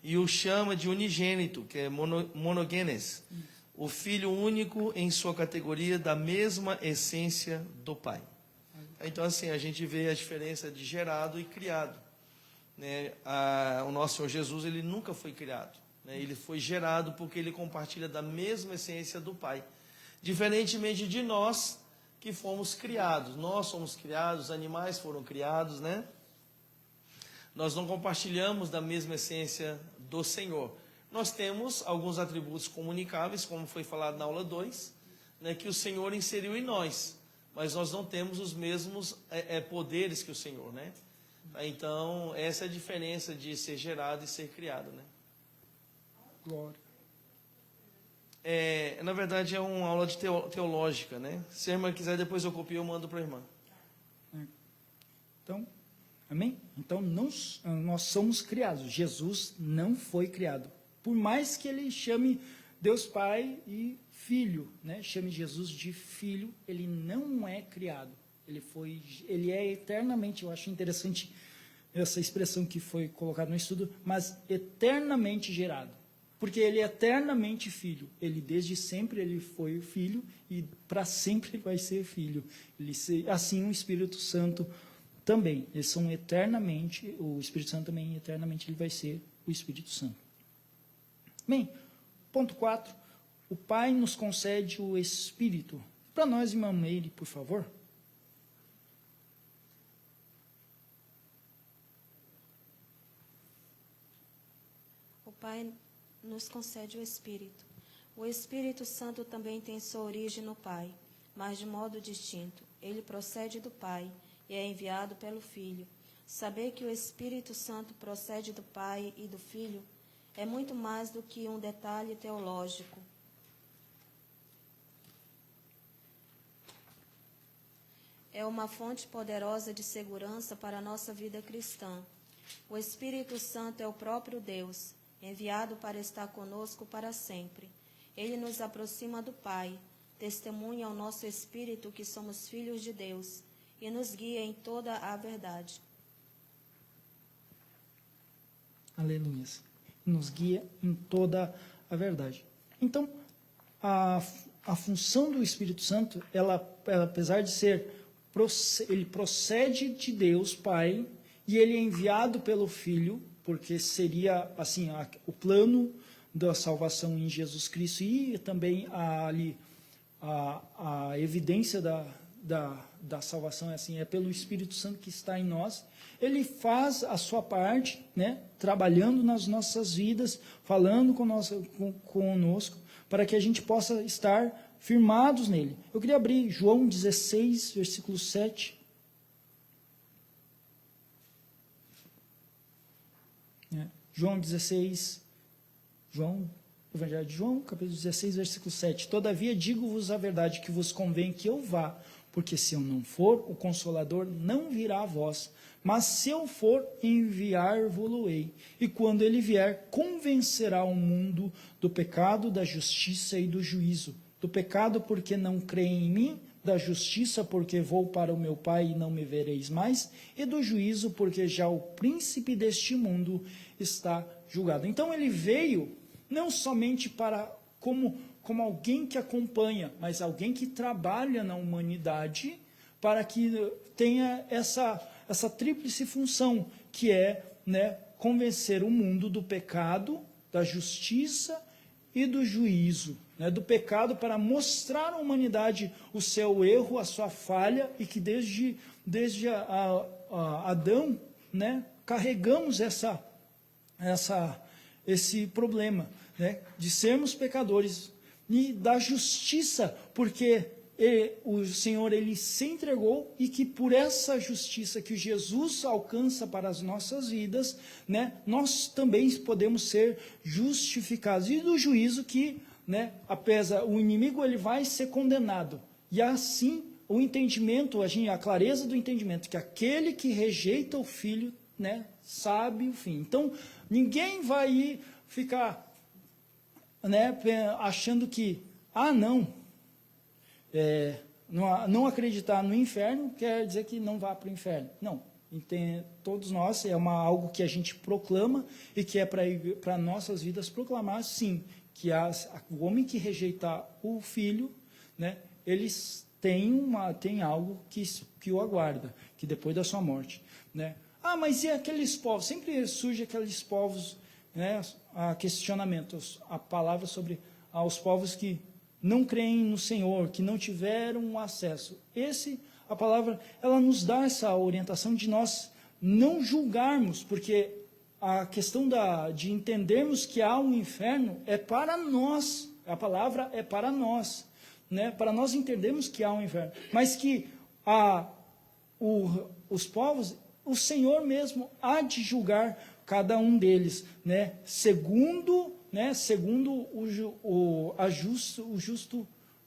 E o chama de unigênito, que é monogenes, o filho único em sua categoria da mesma essência do pai. Então, assim, a gente vê a diferença de gerado e criado, né? O nosso Senhor Jesus, ele nunca foi criado, né? Ele foi gerado porque ele compartilha da mesma essência do Pai. Diferentemente de nós, que fomos criados. Nós somos criados, os animais foram criados, né? Nós não compartilhamos da mesma essência do Senhor. Nós temos alguns atributos comunicáveis, como foi falado na aula 2, né, que o Senhor inseriu em nós. Mas nós não temos os mesmos poderes que o Senhor, né? Então, essa é a diferença de ser gerado e ser criado, né? Glória. Na verdade, é uma aula de teológica, né? Se a irmã quiser, depois eu copio e eu mando para a irmã. Então, amém? Então, nós somos criados. Jesus não foi criado. Por mais que ele chame Deus Pai e Filho, né? Chame Jesus de Filho, ele não é criado. Ele é eternamente, eu acho interessante essa expressão que foi colocada no estudo, mas eternamente gerado. Porque ele é eternamente filho. Ele desde sempre ele foi filho e para sempre ele vai ser filho. Assim o Espírito Santo também. Eles são eternamente, o Espírito Santo também eternamente ele vai ser o Espírito Santo. Bem, ponto 4. O Pai nos concede o Espírito. Para nós, irmã Meire, por favor. O Pai nos concede o Espírito. O Espírito Santo também tem sua origem no Pai, mas de modo distinto. Ele procede do Pai e é enviado pelo Filho. Saber que o Espírito Santo procede do Pai e do Filho é muito mais do que um detalhe teológico. É uma fonte poderosa de segurança para a nossa vida cristã. O Espírito Santo é o próprio Deus, enviado para estar conosco para sempre. Ele nos aproxima do Pai, testemunha ao nosso espírito que somos filhos de Deus e nos guia em toda a verdade. Aleluia. Nos guia em toda a verdade. Então, a função do Espírito Santo, ela apesar de ser, ele procede de Deus Pai e ele é enviado pelo Filho, porque seria assim o plano da salvação em Jesus Cristo e também a evidência da salvação é pelo Espírito Santo que está em nós. Ele faz a sua parte, né, trabalhando nas nossas vidas, falando conosco, para que a gente possa estar firmados nele. Eu queria abrir João 16, versículo 7. João 16, Evangelho de João, capítulo 16, versículo 7. Todavia digo-vos a verdade, que vos convém que eu vá, porque se eu não for, o Consolador não virá a vós, mas se eu for, enviar-vos-ei. E quando ele vier, convencerá o mundo do pecado, da justiça e do juízo. Do pecado, porque não creem em mim, da justiça, porque vou para o meu Pai e não me vereis mais, e do juízo, porque já o príncipe deste mundo está julgado. Então ele veio não somente para como alguém que acompanha, mas alguém que trabalha na humanidade para que tenha essa tríplice função, que é, né, convencer o mundo do pecado, da justiça e do juízo. Né, do pecado para mostrar à humanidade o seu erro, a sua falha, e que desde Adão, né, carregamos esse problema, né, de sermos pecadores, e da justiça, porque o Senhor ele se entregou, e que por essa justiça que Jesus alcança para as nossas vidas, né, nós também podemos ser justificados. E do juízo que, né, apesar o inimigo ele vai ser condenado, e assim o entendimento, a clareza do entendimento, que aquele que rejeita o Filho, né, sabe o fim. Então ninguém vai ficar, né, achando que não acreditar no inferno quer dizer que não vá para o inferno. Não. Todos nós, algo que a gente proclama e que é para nossas vidas proclamar, sim, que o homem que rejeitar o Filho, né, eles têm algo que o aguarda, que depois da sua morte. Né? Mas e aqueles povos? Sempre surge aqueles povos, né, questionamentos, a palavra sobre os povos que não creem no Senhor, que não tiveram acesso. A palavra, ela nos dá essa orientação de nós não julgarmos, porque a questão de entendermos que há um inferno é para nós, a palavra é para nós, né? Para nós entendermos que há um inferno, mas que os povos, o Senhor mesmo há de julgar cada um deles, né? Segundo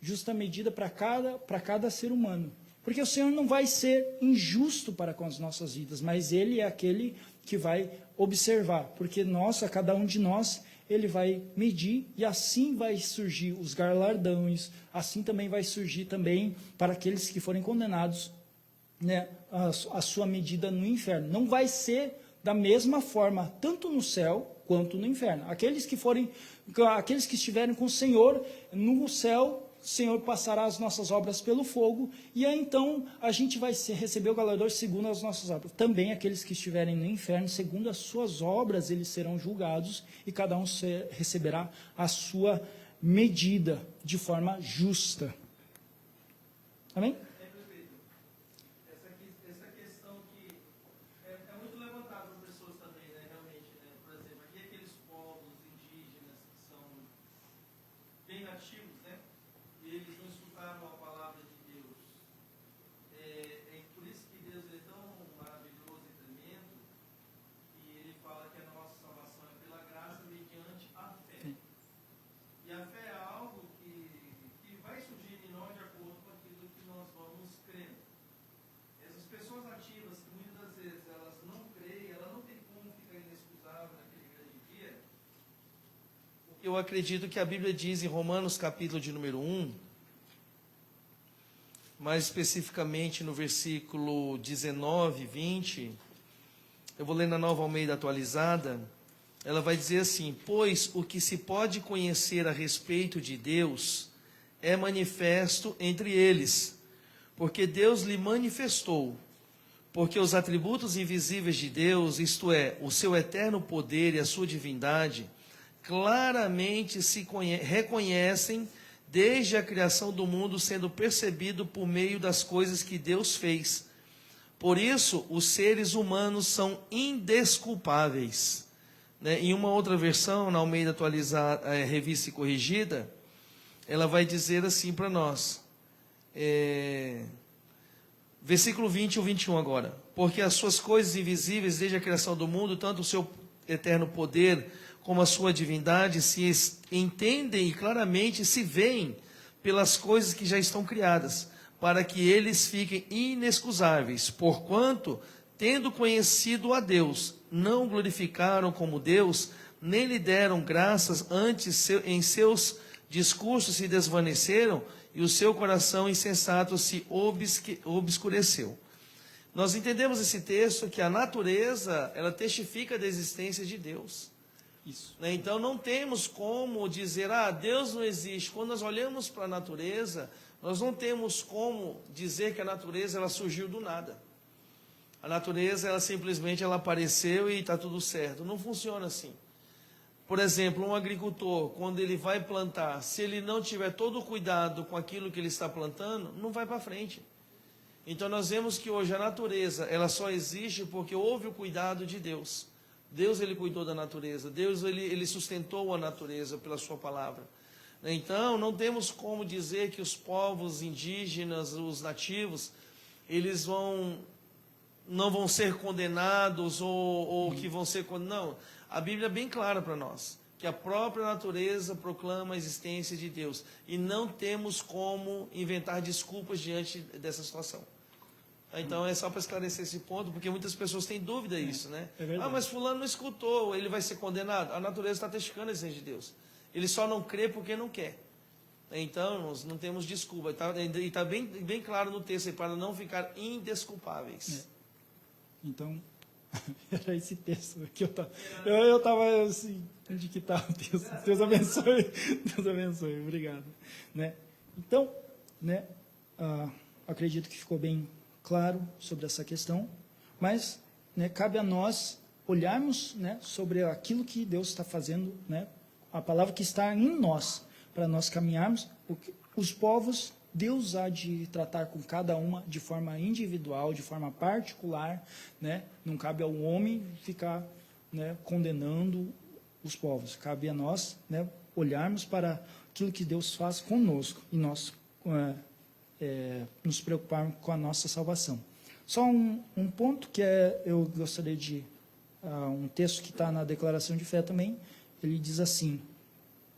justa medida para cada ser humano. Porque o Senhor não vai ser injusto para com as nossas vidas, mas Ele é aquele que vai observar, porque a cada um de nós, Ele vai medir, e assim vai surgir os galardões, assim também vai surgir também para aqueles que forem condenados, né, a sua medida no inferno. Não vai ser da mesma forma, tanto no céu quanto no inferno. Aqueles que estiverem com o Senhor no céu, o Senhor passará as nossas obras pelo fogo, e aí então a gente vai receber o galardão segundo as nossas obras. Também aqueles que estiverem no inferno, segundo as suas obras, eles serão julgados, e cada um receberá a sua medida de forma justa. Amém? Bem eu acredito que a Bíblia diz em Romanos capítulo de número 1, mais especificamente no versículo 19, 20, eu vou ler na Nova Almeida atualizada, ela vai dizer assim: pois o que se pode conhecer a respeito de Deus é manifesto entre eles, porque Deus lhe manifestou, porque os atributos invisíveis de Deus, isto é, o seu eterno poder e a sua divindade, claramente se reconhecem desde a criação do mundo, sendo percebido por meio das coisas que Deus fez. Por isso, os seres humanos são indesculpáveis. Em uma outra versão, na Almeida atualizada, revista e corrigida, ela vai dizer assim para nós, versículo 20 e 21 agora: porque as suas coisas invisíveis desde a criação do mundo, tanto o seu eterno poder como a sua divindade, se entendem e claramente se veem pelas coisas que já estão criadas, para que eles fiquem inexcusáveis, porquanto, tendo conhecido a Deus, não glorificaram como Deus, nem lhe deram graças, antes em seus discursos se desvaneceram, e o seu coração insensato se obscureceu. Nós entendemos esse texto que a natureza, ela testifica da existência de Deus. Isso. Então não temos como dizer, Deus não existe. Quando nós olhamos para a natureza, nós não temos como dizer que a natureza ela surgiu do nada. A natureza, ela simplesmente ela apareceu e está tudo certo. Não funciona assim. Por exemplo, um agricultor, quando ele vai plantar, se ele não tiver todo o cuidado com aquilo que ele está plantando, não vai para frente. Então nós vemos que hoje a natureza, ela só existe porque houve o cuidado de Deus. Deus, ele cuidou da natureza. Deus, ele sustentou a natureza pela sua palavra. Então, não temos como dizer que os povos indígenas, os nativos, eles não vão ser condenados ou que vão ser condenados. Não. A Bíblia é bem clara para nós, que a própria natureza proclama a existência de Deus. E não temos como inventar desculpas diante dessa situação. Então, é só para esclarecer esse ponto, porque muitas pessoas têm dúvida disso, né? Mas fulano não escutou, ele vai ser condenado? A natureza está testificando a existência de Deus. Ele só não crê porque não quer. Então, nós não temos desculpa. E está bem claro no texto aí, para não ficar indesculpáveis. Então, era esse texto que eu estava assim, onde que está o texto? Deus abençoe. Deus abençoe, obrigado. Então, acredito que ficou bem claro sobre essa questão, mas cabe a nós olharmos sobre aquilo que Deus está fazendo, a palavra que está em nós, para nós caminharmos. Os povos, Deus há de tratar com cada uma de forma individual, de forma particular, não cabe ao homem ficar condenando os povos, cabe a nós olharmos para aquilo que Deus faz conosco e nós nos preocuparmos com a nossa salvação. Só um ponto que eu gostaria de... um texto que está na declaração de fé também, ele diz assim: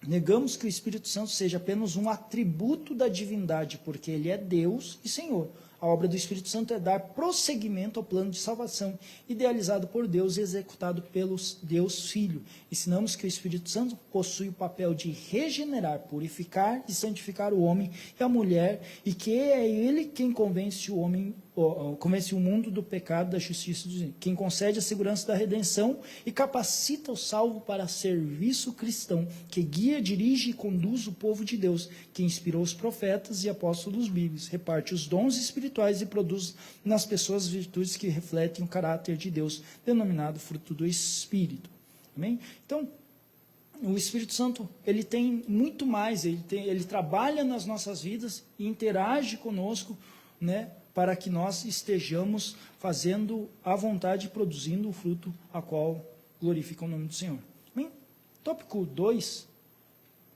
negamos que o Espírito Santo seja apenas um atributo da divindade, porque ele é Deus e Senhor. A obra do Espírito Santo é dar prosseguimento ao plano de salvação, idealizado por Deus e executado pelo Deus Filho. Ensinamos que o Espírito Santo possui o papel de regenerar, purificar e santificar o homem e a mulher, e que é ele quem convence o mundo do pecado, da justiça e do direito, quem concede a segurança da redenção e capacita o salvo para serviço cristão, que guia, dirige e conduz o povo de Deus, que inspirou os profetas e apóstolos bíblicos, reparte os dons espirituais e produz nas pessoas virtudes que refletem o caráter de Deus, denominado fruto do Espírito. Amém? Então, o Espírito Santo, ele tem muito mais, ele trabalha nas nossas vidas e interage conosco, para que nós estejamos fazendo a vontade e produzindo o fruto a qual glorifica o nome do Senhor. Amém? Tópico 2,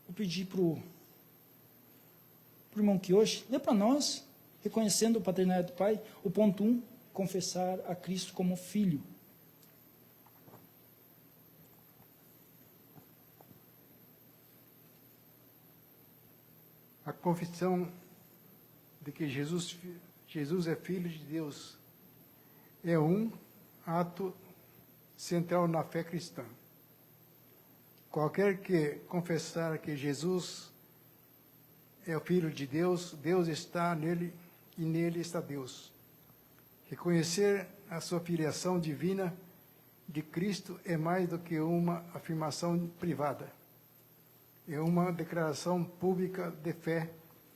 vou pedir para o irmão Kiyoshi, lê para nós, reconhecendo a paternidade do Pai, o ponto 1, confessar a Cristo como Filho. A confissão de que Jesus é Filho de Deus é um ato central na fé cristã. Qualquer que confessar que Jesus é o Filho de Deus, Deus está nele e nele está Deus. Reconhecer a sua filiação divina de Cristo é mais do que uma afirmação privada. É uma declaração pública de fé.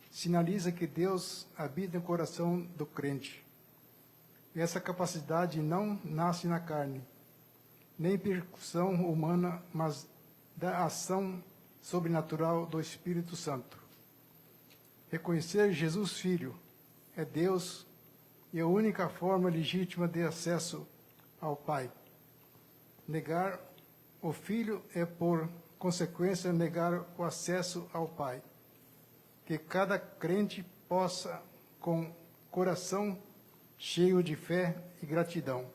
Sinaliza que Deus habita no coração do crente. Essa capacidade não nasce na carne, nem percussão humana, mas da ação sobrenatural do Espírito Santo. Reconhecer Jesus Filho é Deus e a única forma legítima de acesso ao Pai. Negar o Filho é, por consequência, negar o acesso ao Pai. Que cada crente possa, com coração cheio de fé e gratidão,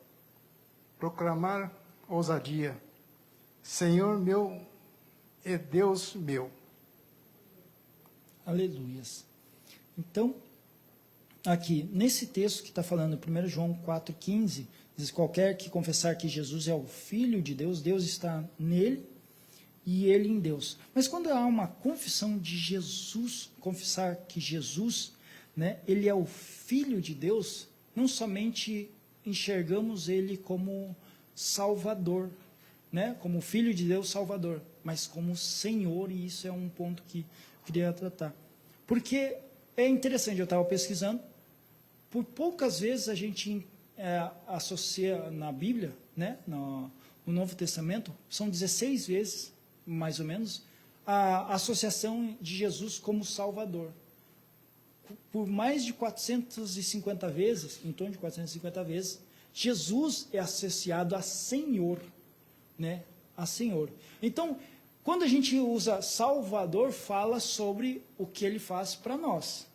proclamar ousadia: Senhor meu e Deus meu. Aleluias. Então, aqui, nesse texto que está falando, 1 João 4,15, diz: qualquer que confessar que Jesus é o Filho de Deus, Deus está nele e ele em Deus. Mas quando há uma confissão de Jesus, confessar que Jesus, né, ele é o Filho de Deus, não somente enxergamos ele como Salvador, né, como Filho de Deus Salvador, mas como Senhor, e isso é um ponto que eu queria tratar. Porque é interessante, eu estava pesquisando, por poucas vezes a gente associa na Bíblia, né, no Novo Testamento, são 16 vezes, mais ou menos, a associação de Jesus como Salvador. Por mais de 450 vezes, em torno de 450 vezes, Jesus é associado a Senhor, né, a Senhor. Então, quando a gente usa Salvador, fala sobre o que ele faz para nós.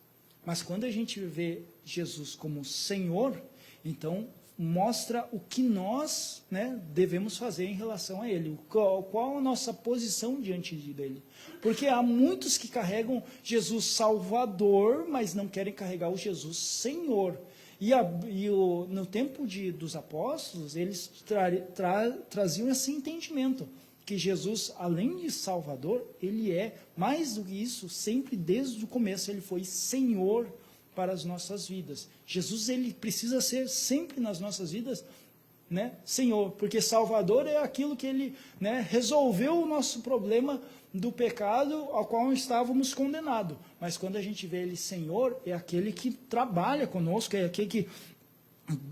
Mas quando a gente vê Jesus como Senhor, então mostra o que nós, né, devemos fazer em relação a ele, qual a nossa posição diante dele. Porque há muitos que carregam Jesus Salvador, mas não querem carregar o Jesus Senhor. No tempo dos apóstolos, eles traziam esse entendimento, que Jesus, além de Salvador, ele é, mais do que isso, sempre desde o começo, ele foi Senhor para as nossas vidas. Jesus, ele precisa ser sempre nas nossas vidas, né, Senhor, porque Salvador é aquilo que ele, né, resolveu o nosso problema do pecado ao qual estávamos condenados. Mas quando a gente vê ele Senhor, é aquele que trabalha conosco, é aquele que,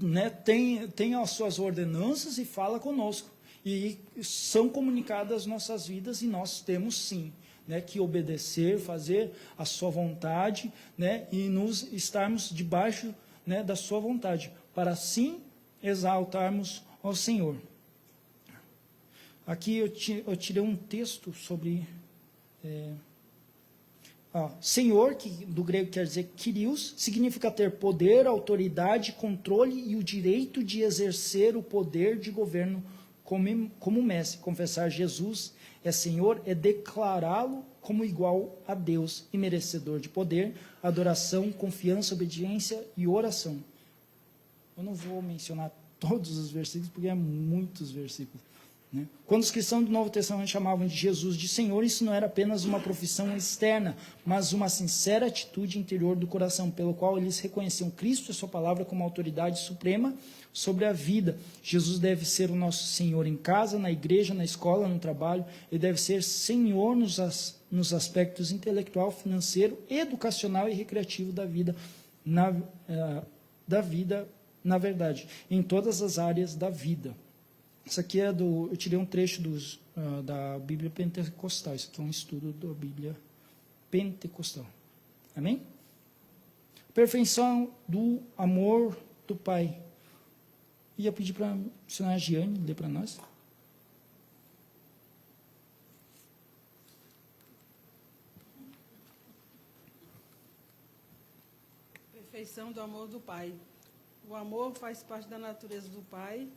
né, tem as suas ordenanças e fala conosco. E são comunicadas as nossas vidas, e nós temos sim, né, que obedecer, fazer a sua vontade, né, e nos estarmos debaixo, né, da sua vontade, para assim exaltarmos ao Senhor. Aqui eu tirei um texto sobre Senhor, que do grego quer dizer Kyrios, significa ter poder, autoridade, controle e o direito de exercer o poder de governo como mestre. Confessar Jesus é Senhor é declará-lo como igual a Deus e merecedor de poder, adoração, confiança, obediência e oração. Eu não vou mencionar todos os versículos, porque é muitos versículos, né? Quando os cristãos do Novo Testamento chamavam de Jesus de Senhor, isso não era apenas uma profissão externa, mas uma sincera atitude interior do coração, pelo qual eles reconheciam Cristo e sua palavra como autoridade suprema sobre a vida. Jesus deve ser o nosso Senhor em casa, na igreja, na escola, no trabalho. Ele deve ser Senhor nos aspectos intelectual, financeiro, educacional e recreativo da vida, na verdade, em todas as áreas da vida. Isso aqui eu tirei um trecho da Bíblia Pentecostal. Isso aqui é um estudo da Bíblia Pentecostal. Amém? Perfeição do amor do Pai. Ia pedir para a missionária Giane ler para nós. Perfeição do amor do Pai. O amor faz parte da natureza do Pai,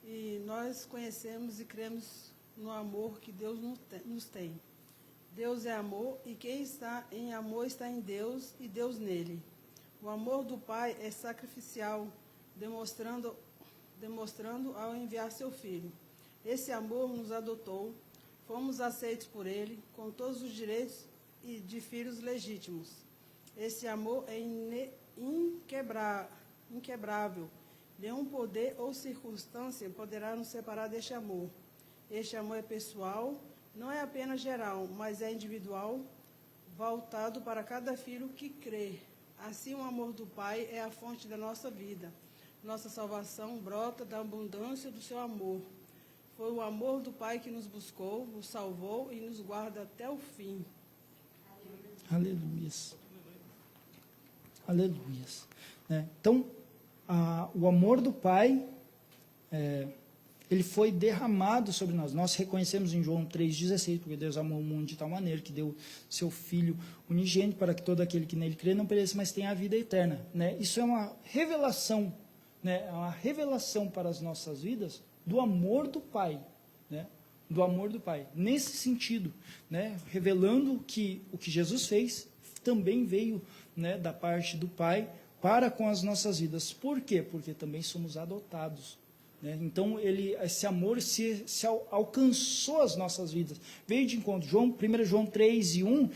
e nós conhecemos e cremos no amor que Deus nos tem. Deus é amor, e quem está em amor está em Deus e Deus nele. O amor do Pai é sacrificial, demonstrando ao enviar seu Filho. Esse amor nos adotou, fomos aceitos por ele, com todos os direitos de filhos legítimos. Esse amor é inquebrável. Nenhum poder ou circunstância poderá nos separar deste amor. Este amor é pessoal, não é apenas geral, mas é individual, voltado para cada filho que crê. Assim, o amor do Pai é a fonte da nossa vida. Nossa salvação brota da abundância do seu amor. Foi o amor do Pai que nos buscou, nos salvou e nos guarda até o fim. Aleluias. Aleluias. Então, o amor do Pai, ele foi derramado sobre nós. Nós reconhecemos em João 3,16, porque Deus amou o mundo de tal maneira que deu seu Filho unigênito para que todo aquele que nele crê não pereça, mas tenha a vida eterna. Isso é uma revelação, é uma revelação para as nossas vidas do amor do Pai, do amor do Pai. Nesse sentido, revelando que o que Jesus fez também veio da parte do Pai para com as nossas vidas. Por quê? Porque também somos adotados. Então, esse amor se alcançou as nossas vidas. Veio de encontro. 1 João 3:1,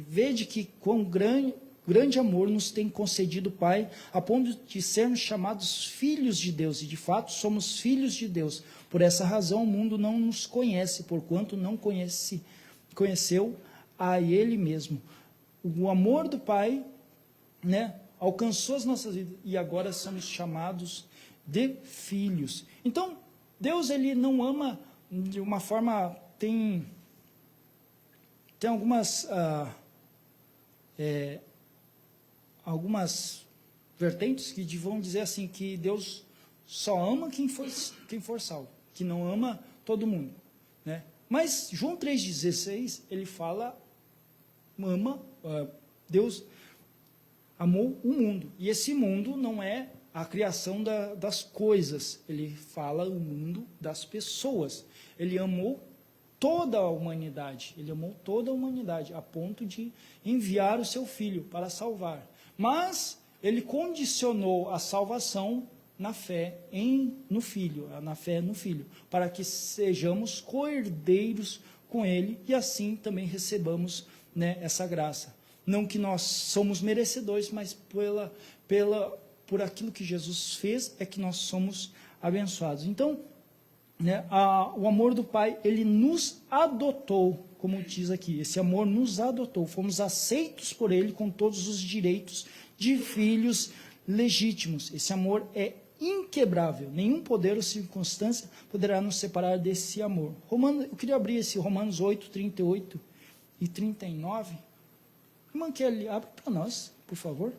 vede que quão grande amor nos tem concedido o Pai, a ponto de sermos chamados filhos de Deus. E, de fato, somos filhos de Deus. Por essa razão, o mundo não nos conhece, porquanto não conheceu a Ele mesmo. O amor do Pai, alcançou as nossas vidas e agora somos chamados de filhos. Então, Deus, ele não ama de uma forma, tem algumas vertentes que vão dizer assim, que Deus só ama quem for salvo, que não ama todo mundo, Mas João 3,16, ele fala, Deus amou o mundo, e esse mundo não é a criação das coisas, ele fala o mundo das pessoas. Ele amou toda a humanidade, a ponto de enviar o seu Filho para salvar. Mas ele condicionou a salvação na fé no Filho, para que sejamos co-herdeiros com ele e assim também recebamos essa graça. Não que nós somos merecedores, mas por aquilo que Jesus fez é que nós somos abençoados. Então, o amor do Pai, ele nos adotou, como diz aqui, esse amor nos adotou, fomos aceitos por ele com todos os direitos de filhos legítimos. Esse amor é inquebrável, nenhum poder ou circunstância poderá nos separar desse amor. Eu queria abrir esse Romanos 8, 38 e 39. Irmã Kelly, abre para nós, por favor.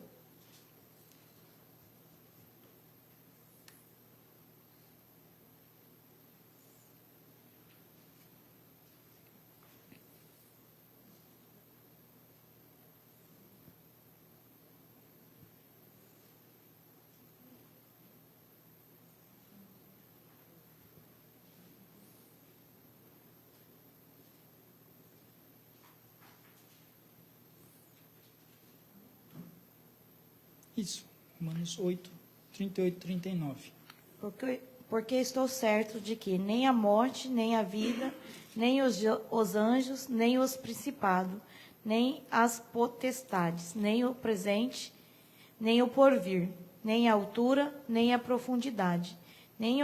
Isso, Romanos 8, 38 e 39. Porque estou certo de que nem a morte, nem a vida, nem os anjos, nem os principados, nem as potestades, nem o presente, nem o porvir, nem a altura, nem a profundidade, nem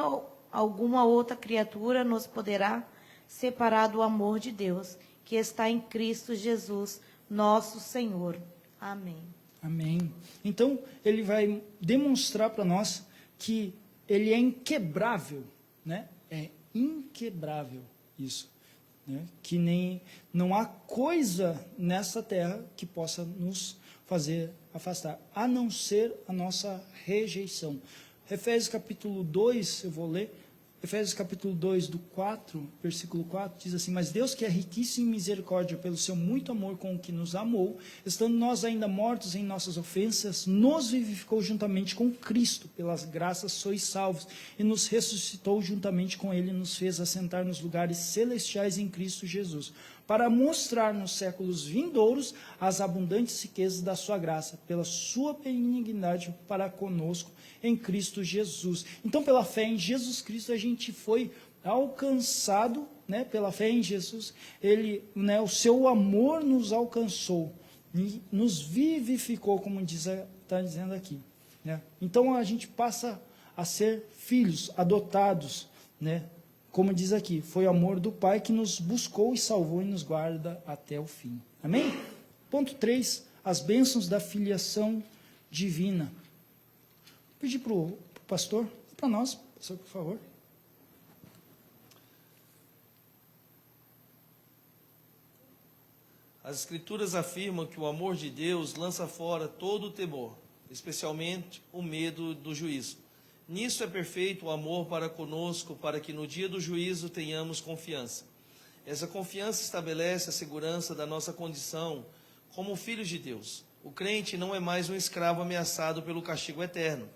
alguma outra criatura nos poderá separar do amor de Deus, que está em Cristo Jesus, nosso Senhor. Amém. Amém. Então, ele vai demonstrar para nós que ele é inquebrável, É inquebrável isso, Que não há coisa nessa terra que possa nos fazer afastar, a não ser a nossa rejeição. Efésios capítulo 2, eu vou ler. Efésios capítulo 2, do 4, versículo 4, diz assim: mas Deus, que é riquíssimo em misericórdia, pelo seu muito amor com o que nos amou, estando nós ainda mortos em nossas ofensas, nos vivificou juntamente com Cristo, pelas graças sois salvos, e nos ressuscitou juntamente com ele, e nos fez assentar nos lugares celestiais em Cristo Jesus, para mostrar nos séculos vindouros as abundantes riquezas da sua graça, pela sua benignidade para conosco em Cristo Jesus. Então, pela fé em Jesus Cristo, a gente foi alcançado, né, pela fé em Jesus, ele, né, o seu amor nos alcançou, e nos vivificou, como está dizendo aqui. Né? Então a gente passa a ser filhos, adotados, né? Como diz aqui, foi o amor do Pai que nos buscou e salvou e nos guarda até o fim. Amém? Ponto 3, as bênçãos da filiação divina. Vou pedir para o pastor, para nós, pastor, por favor. As Escrituras afirmam que o amor de Deus lança fora todo o temor, especialmente o medo do juízo. Nisso é perfeito o amor para conosco, para que no dia do juízo tenhamos confiança. Essa confiança estabelece a segurança da nossa condição como filhos de Deus. O crente não é mais um escravo ameaçado pelo castigo eterno,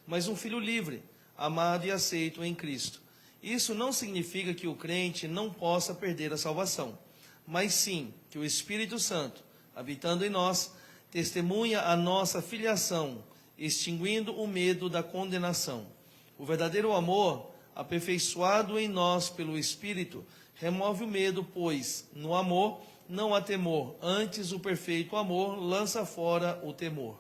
mas um filho livre, amado e aceito em Cristo. Isso não significa que o crente não possa perder a salvação, mas sim que o Espírito Santo, habitando em nós, testemunha a nossa filiação, extinguindo o medo da condenação. O verdadeiro amor, aperfeiçoado em nós pelo Espírito, remove o medo, pois, no amor, não há temor. Antes, o perfeito amor lança fora o temor.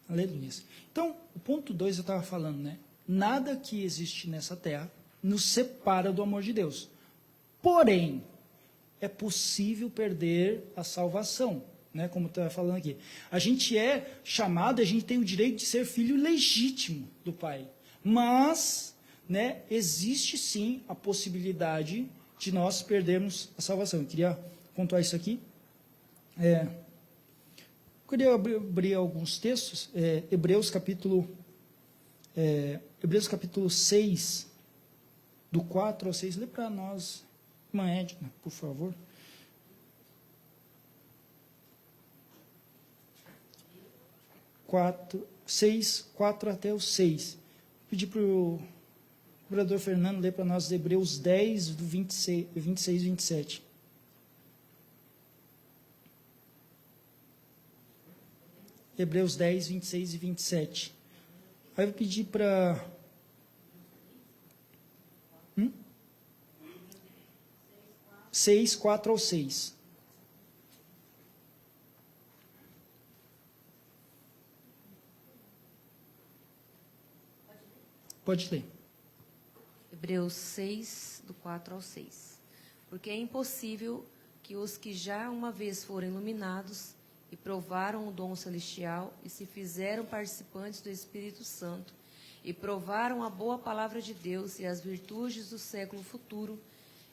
Aleluia. Então, o ponto 2 eu estava falando, né? Nada que existe nessa terra nos separa do amor de Deus. Porém, é possível perder a salvação, né? Como está falando aqui. A gente é chamado, a gente tem o direito de ser filho legítimo do Pai. Mas, né, existe sim a possibilidade de nós perdermos a salvação. Eu queria pontuar isso aqui. Eu queria abrir alguns textos. Hebreus capítulo 6, do 4 ao 6. Lê para nós, irmã Edna, por favor. 4 até o 6. Vou pedir para o vereador Fernando ler para nós Hebreus 10, do 26 e 27. Hebreus 10, 26 e 27. Aí eu vou pedir para... 6, 4 ao 6. Pode ler. Hebreus 6, do 4 ao 6. Porque é impossível que os que já uma vez foram iluminados e provaram o dom celestial e se fizeram participantes do Espírito Santo e provaram a boa palavra de Deus e as virtudes do século futuro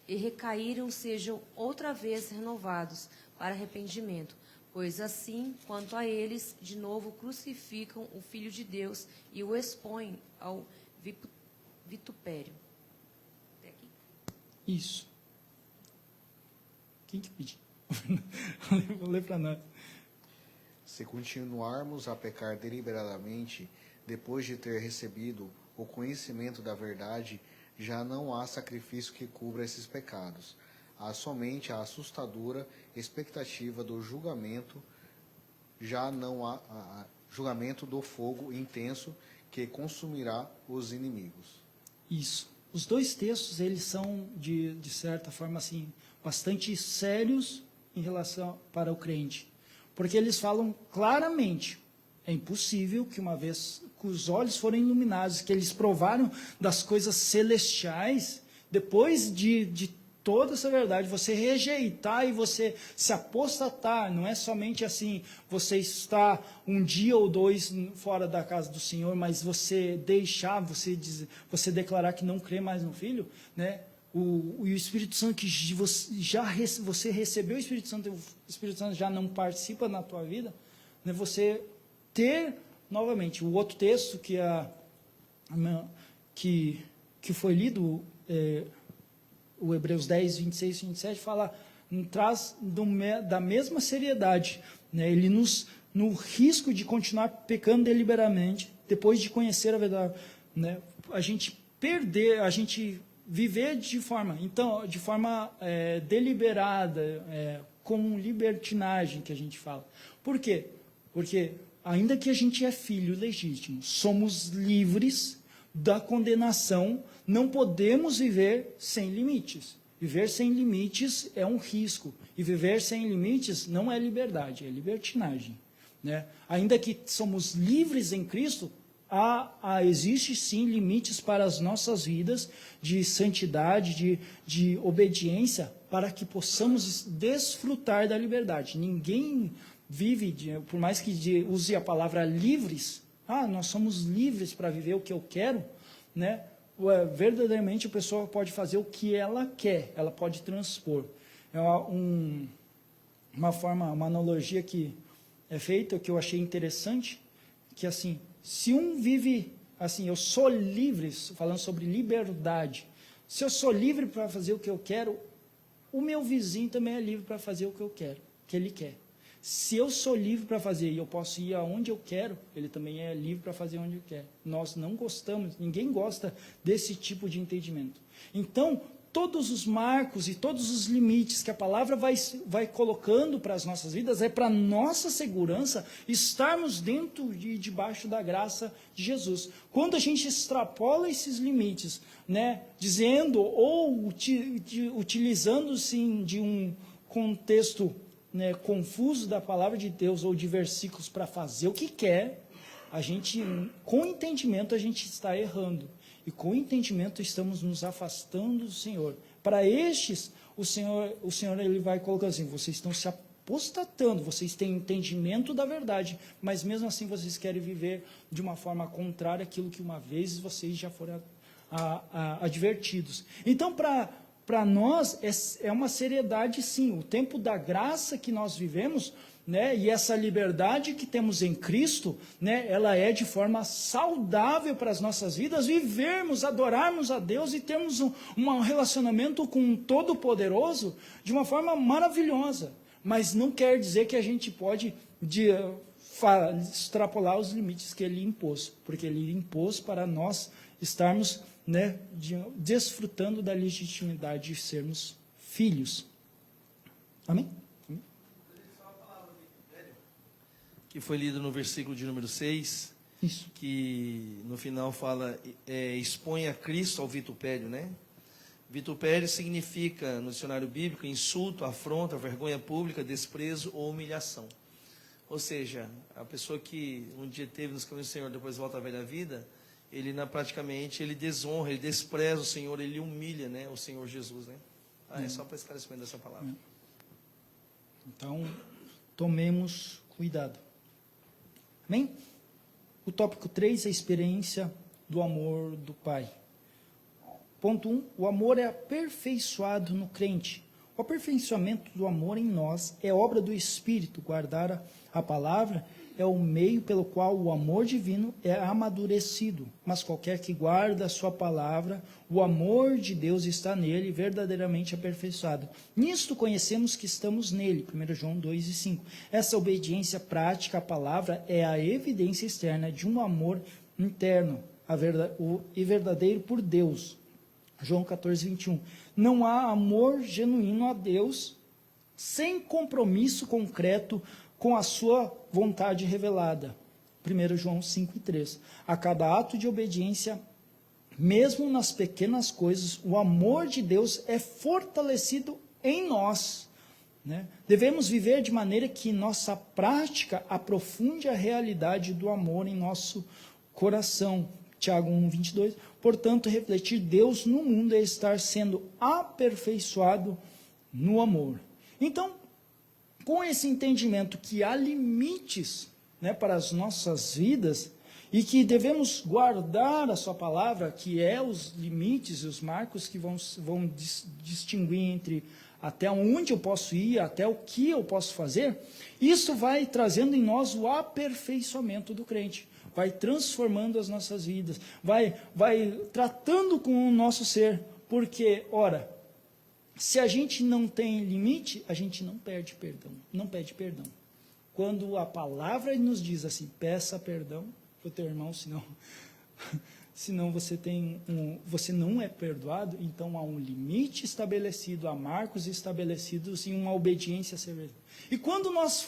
e recaíram sejam outra vez renovados para arrependimento, pois assim, quanto a eles, de novo crucificam o Filho de Deus e o expõem ao vitupério. Até aqui. Isso. Quem que pediu? Vou ler para nós. Se continuarmos a pecar deliberadamente, depois de ter recebido o conhecimento da verdade, já não há sacrifício que cubra esses pecados. Há somente a assustadora expectativa do julgamento, já não há julgamento do fogo intenso que consumirá os inimigos. Isso. Os dois textos, eles são, de certa forma, assim, bastante sérios em relação para o crente. Porque eles falam claramente, é impossível que uma vez que os olhos forem iluminados, que eles provaram das coisas celestiais, depois de toda essa verdade, você rejeitar e você se apostatar, não é somente assim, você está um dia ou dois fora da casa do Senhor, mas você deixar, você declarar que não crê mais no Filho, né? O Espírito Santo, que você recebeu o Espírito Santo já não participa na tua vida, né? Você ter, novamente, o outro texto que foi lido, o Hebreus 10, 26 e 27, traz da mesma seriedade, né? Ele no risco de continuar pecando deliberadamente, depois de conhecer a verdade, né? A gente viver de forma deliberada, com libertinagem, que a gente fala. Por quê? Porque, ainda que a gente é filho legítimo, somos livres da condenação, não podemos viver sem limites. Viver sem limites é um risco. E viver sem limites não é liberdade, é libertinagem. Né? Ainda que somos livres em Cristo, existe sim limites para as nossas vidas de santidade, de obediência, para que possamos desfrutar da liberdade. Ninguém vive, por mais que use a palavra livres, nós somos livres para viver o que eu quero, né? Verdadeiramente a pessoa pode fazer o que ela quer, ela pode transpor. É uma analogia que é feita, que eu achei interessante, que assim, se um vive, assim, eu sou livre, falando sobre liberdade, se eu sou livre para fazer o que eu quero, o meu vizinho também é livre para fazer o que eu quero, o que ele quer. Se eu sou livre para fazer e eu posso ir aonde eu quero, ele também é livre para fazer onde eu quero. Nós não gostamos, ninguém gosta desse tipo de entendimento. Então, todos os marcos e todos os limites que a palavra vai colocando para as nossas vidas é para nossa segurança estarmos dentro e debaixo da graça de Jesus. Quando a gente extrapola esses limites, né, dizendo ou utilizando-se de um contexto, né, confuso da palavra de Deus ou de versículos para fazer o que quer, a gente, com entendimento, a gente está errando. E com entendimento estamos nos afastando do Senhor. Para estes, o Senhor ele vai colocando assim, vocês estão se apostatando, vocês têm entendimento da verdade, mas mesmo assim vocês querem viver de uma forma contrária àquilo que uma vez vocês já foram advertidos. Então, para nós, é uma seriedade, sim. O tempo da graça que nós vivemos, né, e essa liberdade que temos em Cristo, né, ela é de forma saudável para as nossas vidas, vivermos, adorarmos a Deus e termos um relacionamento com o Todo-Poderoso de uma forma maravilhosa. Mas não quer dizer que a gente pode extrapolar os limites que Ele impôs, porque Ele impôs para nós estarmos, né, desfrutando da legitimidade de sermos filhos. Amém? Que foi lido no versículo de número 6, isso, que no final fala, expõe a Cristo ao vitupério, né? Vitupério significa, no dicionário bíblico, insulto, afronta, vergonha pública, desprezo ou humilhação. Ou seja, a pessoa que um dia teve nos caminhos do Senhor, depois volta à velha vida, ele praticamente ele desonra, ele despreza o Senhor, ele humilha, né, o Senhor Jesus, né? É só para esclarecimento dessa palavra. Então, tomemos cuidado. Amém? O tópico 3 é a experiência do amor do Pai. Ponto 1, o amor é aperfeiçoado no crente. O aperfeiçoamento do amor em nós é obra do Espírito. Guardar a palavra é o meio pelo qual o amor divino é amadurecido. Mas qualquer que guarda a sua palavra, o amor de Deus está nele, verdadeiramente aperfeiçoado. Nisto conhecemos que estamos nele. 1 João 2:5. Essa obediência prática à palavra é a evidência externa de um amor interno e verdadeiro por Deus. João 14:21. Não há amor genuíno a Deus sem compromisso concreto com a sua vontade revelada. 1 João 5:3. A cada ato de obediência, mesmo nas pequenas coisas, o amor de Deus é fortalecido em nós. Né? Devemos viver de maneira que nossa prática aprofunde a realidade do amor em nosso coração. Tiago 1:22. Portanto, refletir Deus no mundo é estar sendo aperfeiçoado no amor. Então, com esse entendimento que há limites, né, para as nossas vidas e que devemos guardar a sua palavra, que é os limites e os marcos que vão distinguir entre até onde eu posso ir, até o que eu posso fazer, isso vai trazendo em nós o aperfeiçoamento do crente. Vai transformando as nossas vidas, vai tratando com o nosso ser, porque, ora, se a gente não tem limite, a gente não pede perdão. Quando a palavra nos diz assim, peça perdão para o teu irmão, senão senão você não é perdoado, então há um limite estabelecido, há marcos estabelecidos e uma obediência a ser. E quando nós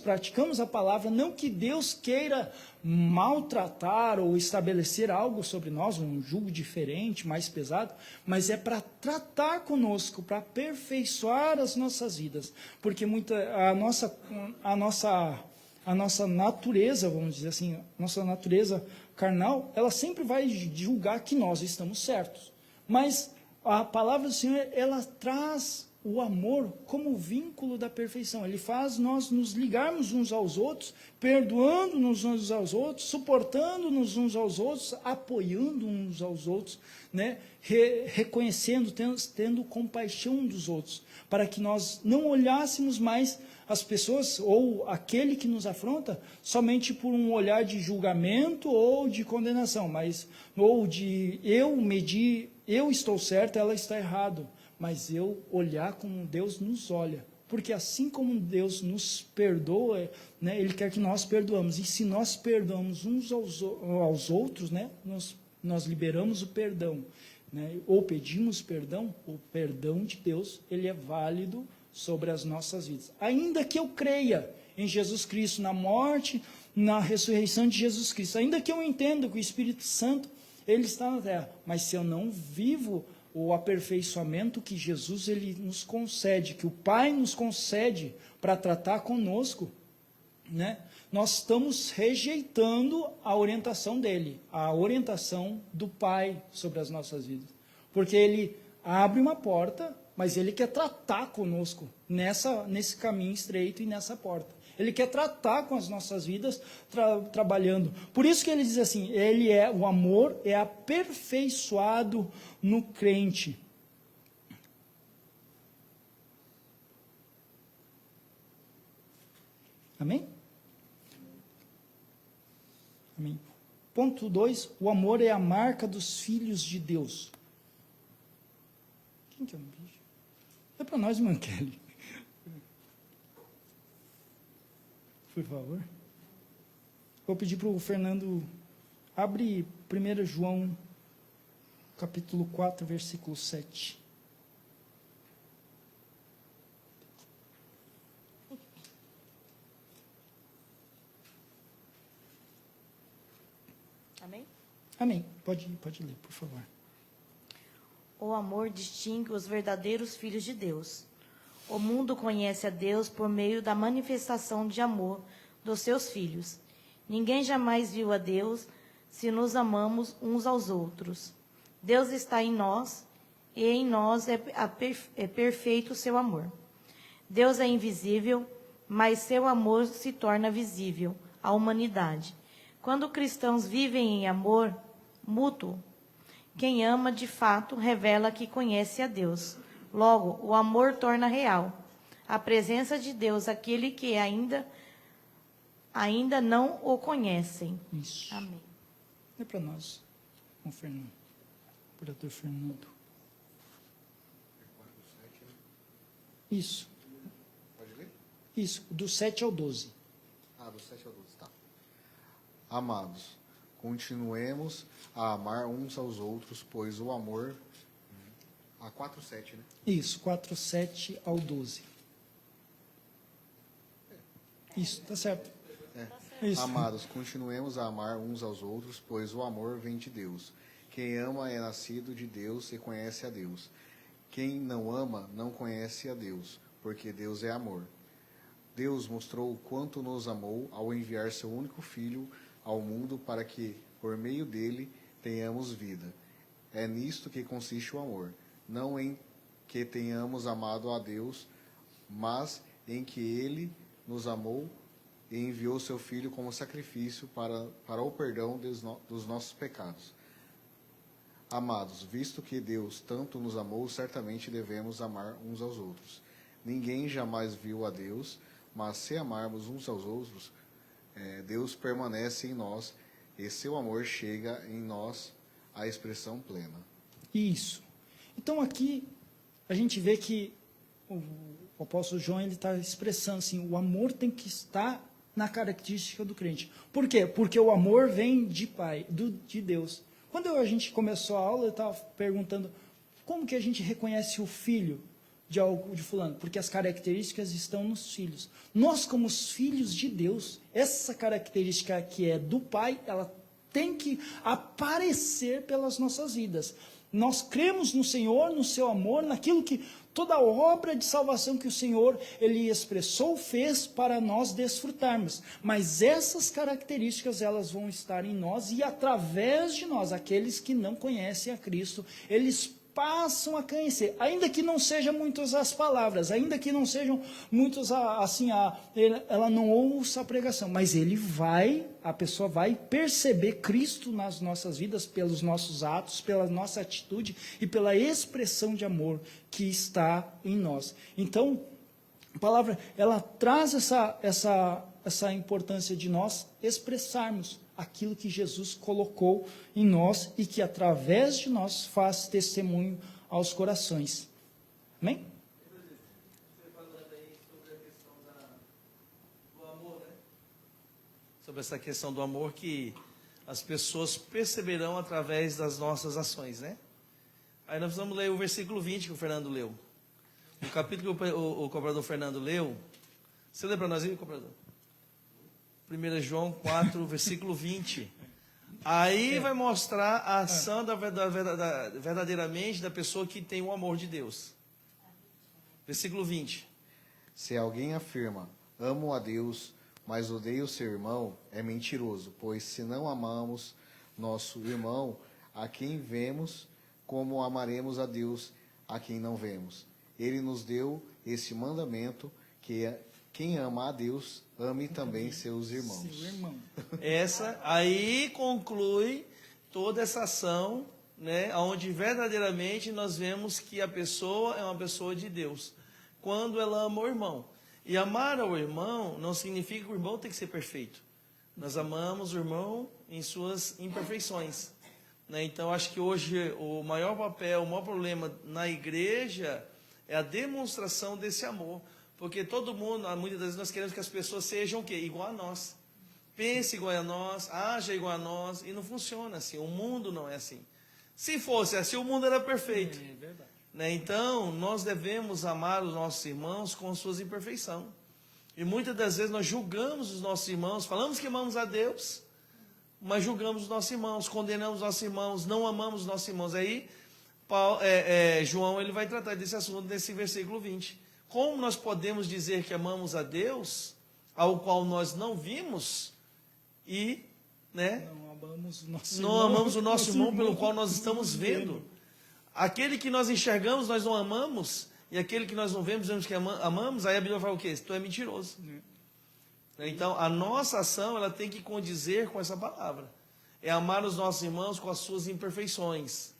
praticamos a palavra, não que Deus queira maltratar ou estabelecer algo sobre nós, um jugo diferente, mais pesado, mas é para tratar conosco, para aperfeiçoar as nossas vidas, porque a nossa natureza, vamos dizer assim, nossa natureza carnal, ela sempre vai julgar que nós estamos certos. Mas a palavra do Senhor, ela traz o amor como vínculo da perfeição. Ele faz nós nos ligarmos uns aos outros, perdoando-nos uns aos outros, suportando-nos uns aos outros, apoiando uns aos outros, né? Reconhecendo, tendo compaixão dos outros, para que nós não olhássemos mais as pessoas ou aquele que nos afronta somente por um olhar de julgamento ou de condenação, ou de eu estou certo, ela está errado, mas eu olhar como Deus nos olha, porque assim como Deus nos perdoa, né, Ele quer que nós perdoamos, e se nós perdoamos uns aos outros, né, nós liberamos o perdão, né, ou pedimos perdão, o perdão de Deus, ele é válido sobre as nossas vidas. Ainda que eu creia em Jesus Cristo, na morte, na ressurreição de Jesus Cristo, ainda que eu entenda que o Espírito Santo, ele está na terra, mas se eu não vivo o aperfeiçoamento que Jesus ele nos concede, que o Pai nos concede para tratar conosco, né, nós estamos rejeitando a orientação dele, a orientação do Pai sobre as nossas vidas. Porque ele abre uma porta, mas ele quer tratar conosco nesse caminho estreito e nessa porta. Ele quer tratar com as nossas vidas, trabalhando. Por isso que ele diz assim, o amor é aperfeiçoado no crente. Amém? Amém. Ponto 2, o amor é a marca dos filhos de Deus. Quem que é um bicho? É para nós, irmã Kelly. Por favor. Vou pedir para o Fernando, abre 1 João, capítulo 4, versículo 7. Amém? Amém. Pode ler, por favor. O amor distingue os verdadeiros filhos de Deus. O mundo conhece a Deus por meio da manifestação de amor dos seus filhos. Ninguém jamais viu a Deus se nos amamos uns aos outros. Deus está em nós e em nós é perfeito o seu amor. Deus é invisível, mas seu amor se torna visível à humanidade. Quando cristãos vivem em amor mútuo, quem ama de fato revela que conhece a Deus. Logo, o amor torna real a presença de Deus àquele que ainda não o conhecem. Isso. Amém. É para nós, com o Fernando. Procurador Fernando. Isso. Pode ler? Isso, do 7 ao 12. Do 7 ao 12, tá. Amados, continuemos a amar uns aos outros, pois o amor... A 4:7, né? Isso, 4, 7 ao 12. Isso, tá certo. Isso. Amados, continuemos a amar uns aos outros, pois o amor vem de Deus. Quem ama é nascido de Deus e conhece a Deus. Quem não ama não conhece a Deus, porque Deus é amor. Deus mostrou o quanto nos amou ao enviar seu único Filho ao mundo para que, por meio dele, tenhamos vida. É nisto que consiste o amor. Não em que tenhamos amado a Deus, mas em que Ele nos amou e enviou seu Filho como sacrifício para o perdão dos nossos pecados. Amados, visto que Deus tanto nos amou, certamente devemos amar uns aos outros. Ninguém jamais viu a Deus, mas se amarmos uns aos outros, Deus permanece em nós e seu amor chega em nós à expressão plena. Isso. Então aqui a gente vê que o apóstolo João ele está expressando assim, o amor tem que estar na característica do crente. Por quê? Porque o amor vem de Pai, de Deus. Quando a gente começou a aula, eu estava perguntando como que a gente reconhece o filho de fulano, porque as características estão nos filhos. Nós, como os filhos de Deus, essa característica que é do Pai, ela tem que aparecer pelas nossas vidas. Nós cremos no Senhor, no seu amor, naquilo que toda a obra de salvação que o Senhor ele expressou, fez para nós desfrutarmos. Mas essas características elas vão estar em nós e através de nós, aqueles que não conhecem a Cristo, eles passam a conhecer, ainda que não sejam muitas as palavras, ainda que não sejam muitos ela não ouça a pregação, mas a pessoa vai perceber Cristo nas nossas vidas, pelos nossos atos, pela nossa atitude e pela expressão de amor que está em nós. Então, a palavra, ela traz essa importância de nós expressarmos aquilo que Jesus colocou em nós e que através de nós faz testemunho aos corações. Amém? Você falando aí sobre a questão do amor, né? Sobre essa questão do amor que as pessoas perceberão através das nossas ações, né? Aí nós vamos ler o versículo 20 que o Fernando leu. O capítulo que o cobrador Fernando leu. Você lê para nós aí, cobrador? 1 João 4, versículo 20. Aí vai mostrar a ação verdadeiramente da pessoa que tem o amor de Deus. Versículo 20. Se alguém afirma, amo a Deus, mas odeia o seu irmão, é mentiroso, pois se não amamos nosso irmão, a quem vemos, como amaremos a Deus, a quem não vemos? Ele nos deu esse mandamento, que é quem ama a Deus, ame também seus irmãos. Seu irmão. Essa aí conclui toda essa ação, né, onde verdadeiramente nós vemos que a pessoa é uma pessoa de Deus, quando ela ama o irmão. E amar ao irmão não significa que o irmão tem que ser perfeito. Nós amamos o irmão em suas imperfeições, né? Então, acho que hoje o maior papel, o maior problema na igreja é a demonstração desse amor. Porque todo mundo, muitas vezes nós queremos que as pessoas sejam o quê? Igual a nós. Pense igual a nós, haja igual a nós, e não funciona assim. O mundo não é assim. Se fosse assim, o mundo era perfeito. É verdade. Né? Então, nós devemos amar os nossos irmãos com suas imperfeições. E muitas das vezes nós julgamos os nossos irmãos, falamos que amamos a Deus, mas julgamos os nossos irmãos, condenamos os nossos irmãos, não amamos os nossos irmãos. Aí, João ele vai tratar desse assunto nesse versículo 20. Como nós podemos dizer que amamos a Deus, ao qual nós não vimos, e né, Não amamos o nosso irmão pelo qual nós estamos vendo? Aquele que nós enxergamos, nós não amamos, e aquele que nós não vemos, dizemos que amamos, aí a Bíblia fala o quê? Tu é mentiroso. Então, a nossa ação ela tem que condizer com essa palavra. É amar os nossos irmãos com as suas imperfeições.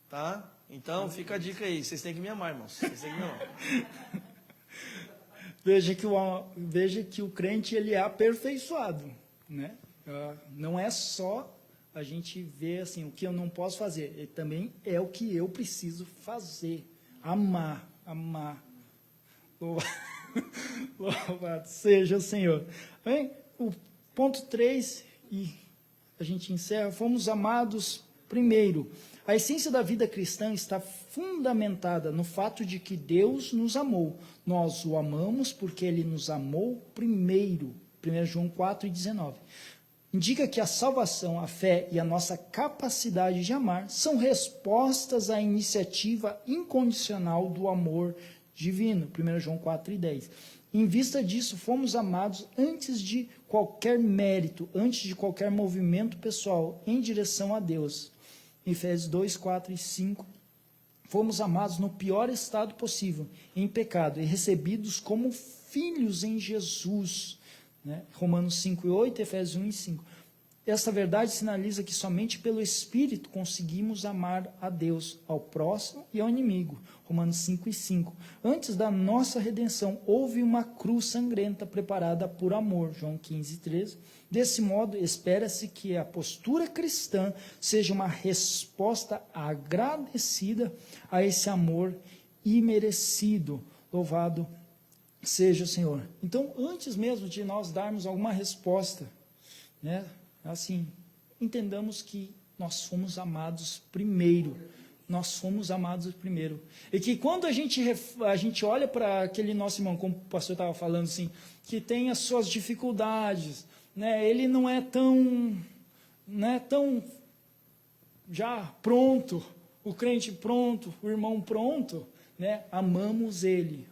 Tá? Então, fica a dica aí. Vocês têm que me amar, irmãos. Vocês têm que me amar. Veja que o crente ele é aperfeiçoado, né? Não é só a gente ver assim, o que eu não posso fazer, ele também é o que eu preciso fazer. Amar. Louvado seja o Senhor. Bem, o ponto 3, e a gente encerra, fomos amados primeiro. A essência da vida cristã está fundamentada no fato de que Deus nos amou. Nós o amamos porque Ele nos amou primeiro. 1 João 4,19. Indica que a salvação, a fé e a nossa capacidade de amar são respostas à iniciativa incondicional do amor divino. 1 João 4,10. Em vista disso, fomos amados antes de qualquer mérito, antes de qualquer movimento pessoal em direção a Deus. Efésios 2, 4 e 5. Fomos amados no pior estado possível, em pecado, e recebidos como filhos em Jesus. Né? Romanos 5 e 8, Efésios 1 e 5. Esta verdade sinaliza que somente pelo Espírito conseguimos amar a Deus, ao próximo e ao inimigo. Romanos 5 e 5. Antes da nossa redenção, houve uma cruz sangrenta preparada por amor. João 15 e 13. Desse modo, espera-se que a postura cristã seja uma resposta agradecida a esse amor imerecido. Louvado seja o Senhor. Então, antes mesmo de nós darmos alguma resposta, né, assim, entendamos que nós fomos amados primeiro. Nós fomos amados primeiro. E que quando a gente olha para aquele nosso irmão, como o pastor estava falando, assim, que tem as suas dificuldades, né? Ele não é tão já pronto, o crente pronto, o irmão pronto, né? Amamos ele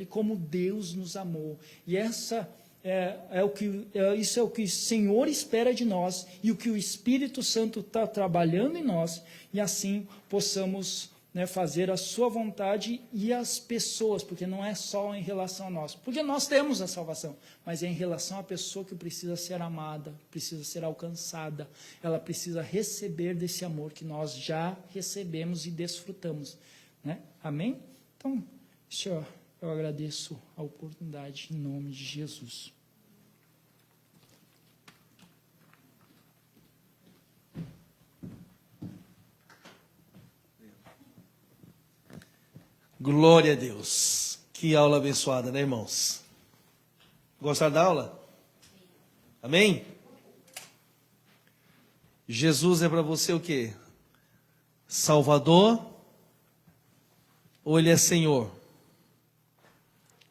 como Deus nos amou. E isso é o que o Senhor espera de nós e o que o Espírito Santo está trabalhando em nós, e assim possamos, né, fazer a sua vontade e as pessoas, porque não é só em relação a nós, porque nós temos a salvação, mas é em relação à pessoa que precisa ser amada, precisa ser alcançada, ela precisa receber desse amor que nós já recebemos e desfrutamos, né? Amém? Então, Senhor, eu agradeço a oportunidade em nome de Jesus. Glória a Deus. Que aula abençoada, né, irmãos? Gostaram da aula? Amém? Jesus é para você o quê? Salvador? Ou Ele é Senhor?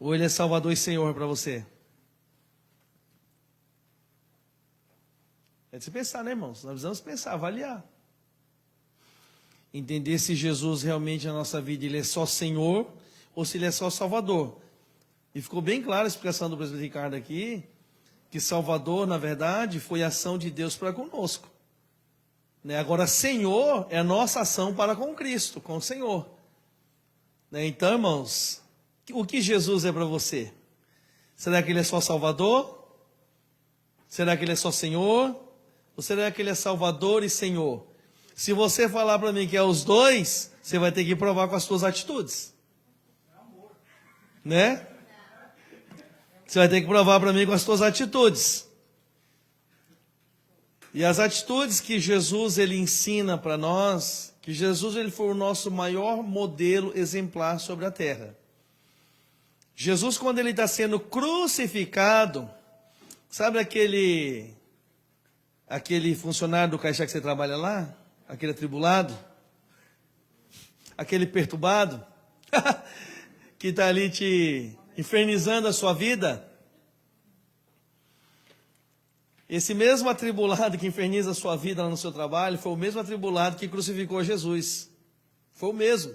Ou Ele é Salvador e Senhor para você? É de se pensar, né, irmãos? Nós precisamos pensar, avaliar. Entender se Jesus realmente na nossa vida Ele é só Senhor ou se Ele é só Salvador. E ficou bem clara a explicação do presbítero Ricardo aqui, que Salvador, na verdade, foi a ação de Deus para conosco. Né? Agora, Senhor é a nossa ação para com Cristo, com o Senhor. Né? Então, irmãos, o que Jesus é para você? Será que Ele é só Salvador? Será que Ele é só Senhor? Ou será que Ele é Salvador e Senhor? Se você falar para mim que é os dois, você vai ter que provar com as suas atitudes. Né? Você vai ter que provar para mim com as suas atitudes. E as atitudes que Jesus ele ensina para nós, que Jesus ele foi o nosso maior modelo exemplar sobre a terra. Jesus, quando ele está sendo crucificado, sabe aquele funcionário do caixa que você trabalha lá? Aquele atribulado, aquele perturbado, que está ali te infernizando a sua vida. Esse mesmo atribulado que inferniza a sua vida lá no seu trabalho, foi o mesmo atribulado que crucificou Jesus. Foi o mesmo.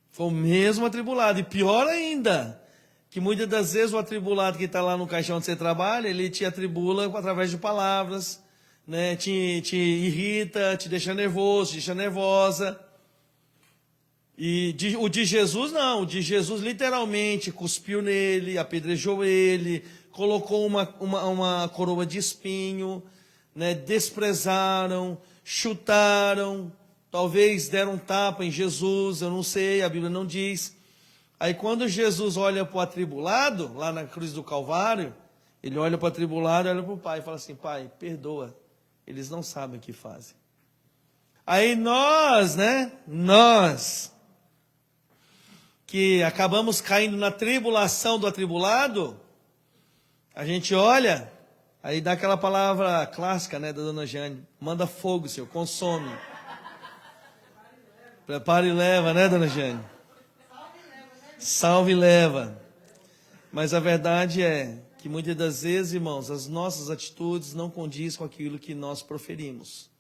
Foi o mesmo atribulado. E pior ainda, que muitas das vezes o atribulado que está lá no caixão onde você trabalha, ele te atribula através de palavras, né, te irrita, te deixa nervoso, te deixa nervosa. E o de Jesus não, o de Jesus literalmente cuspiu nele, apedrejou ele, colocou uma coroa de espinho, né, desprezaram, chutaram, talvez deram um tapa em Jesus, eu não sei, a Bíblia não diz. Aí quando Jesus olha para o atribulado, lá na cruz do Calvário, ele olha para o atribulado, olha para o Pai e fala assim: Pai, perdoa. Eles não sabem o que fazem. Aí nós que acabamos caindo na tribulação do atribulado, a gente olha, aí dá aquela palavra clássica, né, da dona Jane: manda fogo, Senhor, consome. Prepara e leva, né, dona Jane? Salve e leva. Mas a verdade é que muitas das vezes, irmãos, as nossas atitudes não condizem com aquilo que nós proferimos.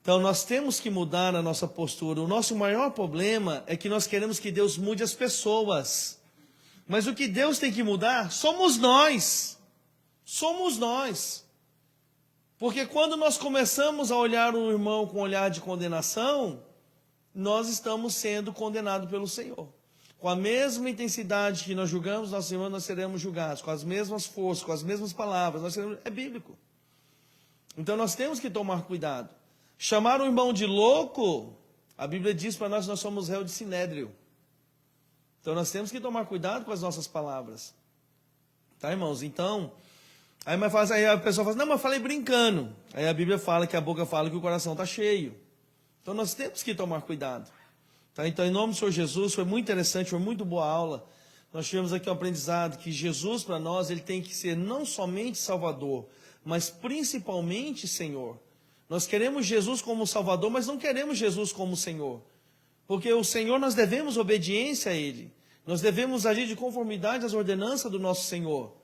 Então nós temos que mudar a nossa postura. O nosso maior problema é que nós queremos que Deus mude as pessoas. Mas o que Deus tem que mudar somos nós. Somos nós. Porque quando nós começamos a olhar o irmão com um olhar de condenação, nós estamos sendo condenados pelo Senhor. Com a mesma intensidade que nós julgamos nosso irmão, nós seremos julgados. Com as mesmas forças, com as mesmas palavras. É bíblico. Então nós temos que tomar cuidado. Chamar o irmão de louco, a Bíblia diz para nós que nós somos réu de sinédrio. Então nós temos que tomar cuidado com as nossas palavras. Tá, irmãos? Então, aí a pessoa fala: não, mas eu falei brincando. Aí a Bíblia fala que a boca fala que o coração está cheio. Então nós temos que tomar cuidado. Tá? Então, em nome do Senhor Jesus, foi muito interessante, foi muito boa aula. Nós tivemos aqui um aprendizado que Jesus, para nós, ele tem que ser não somente Salvador, mas principalmente Senhor. Nós queremos Jesus como Salvador, mas não queremos Jesus como Senhor. Porque o Senhor, nós devemos obediência a Ele. Nós devemos agir de conformidade às ordenanças do nosso Senhor.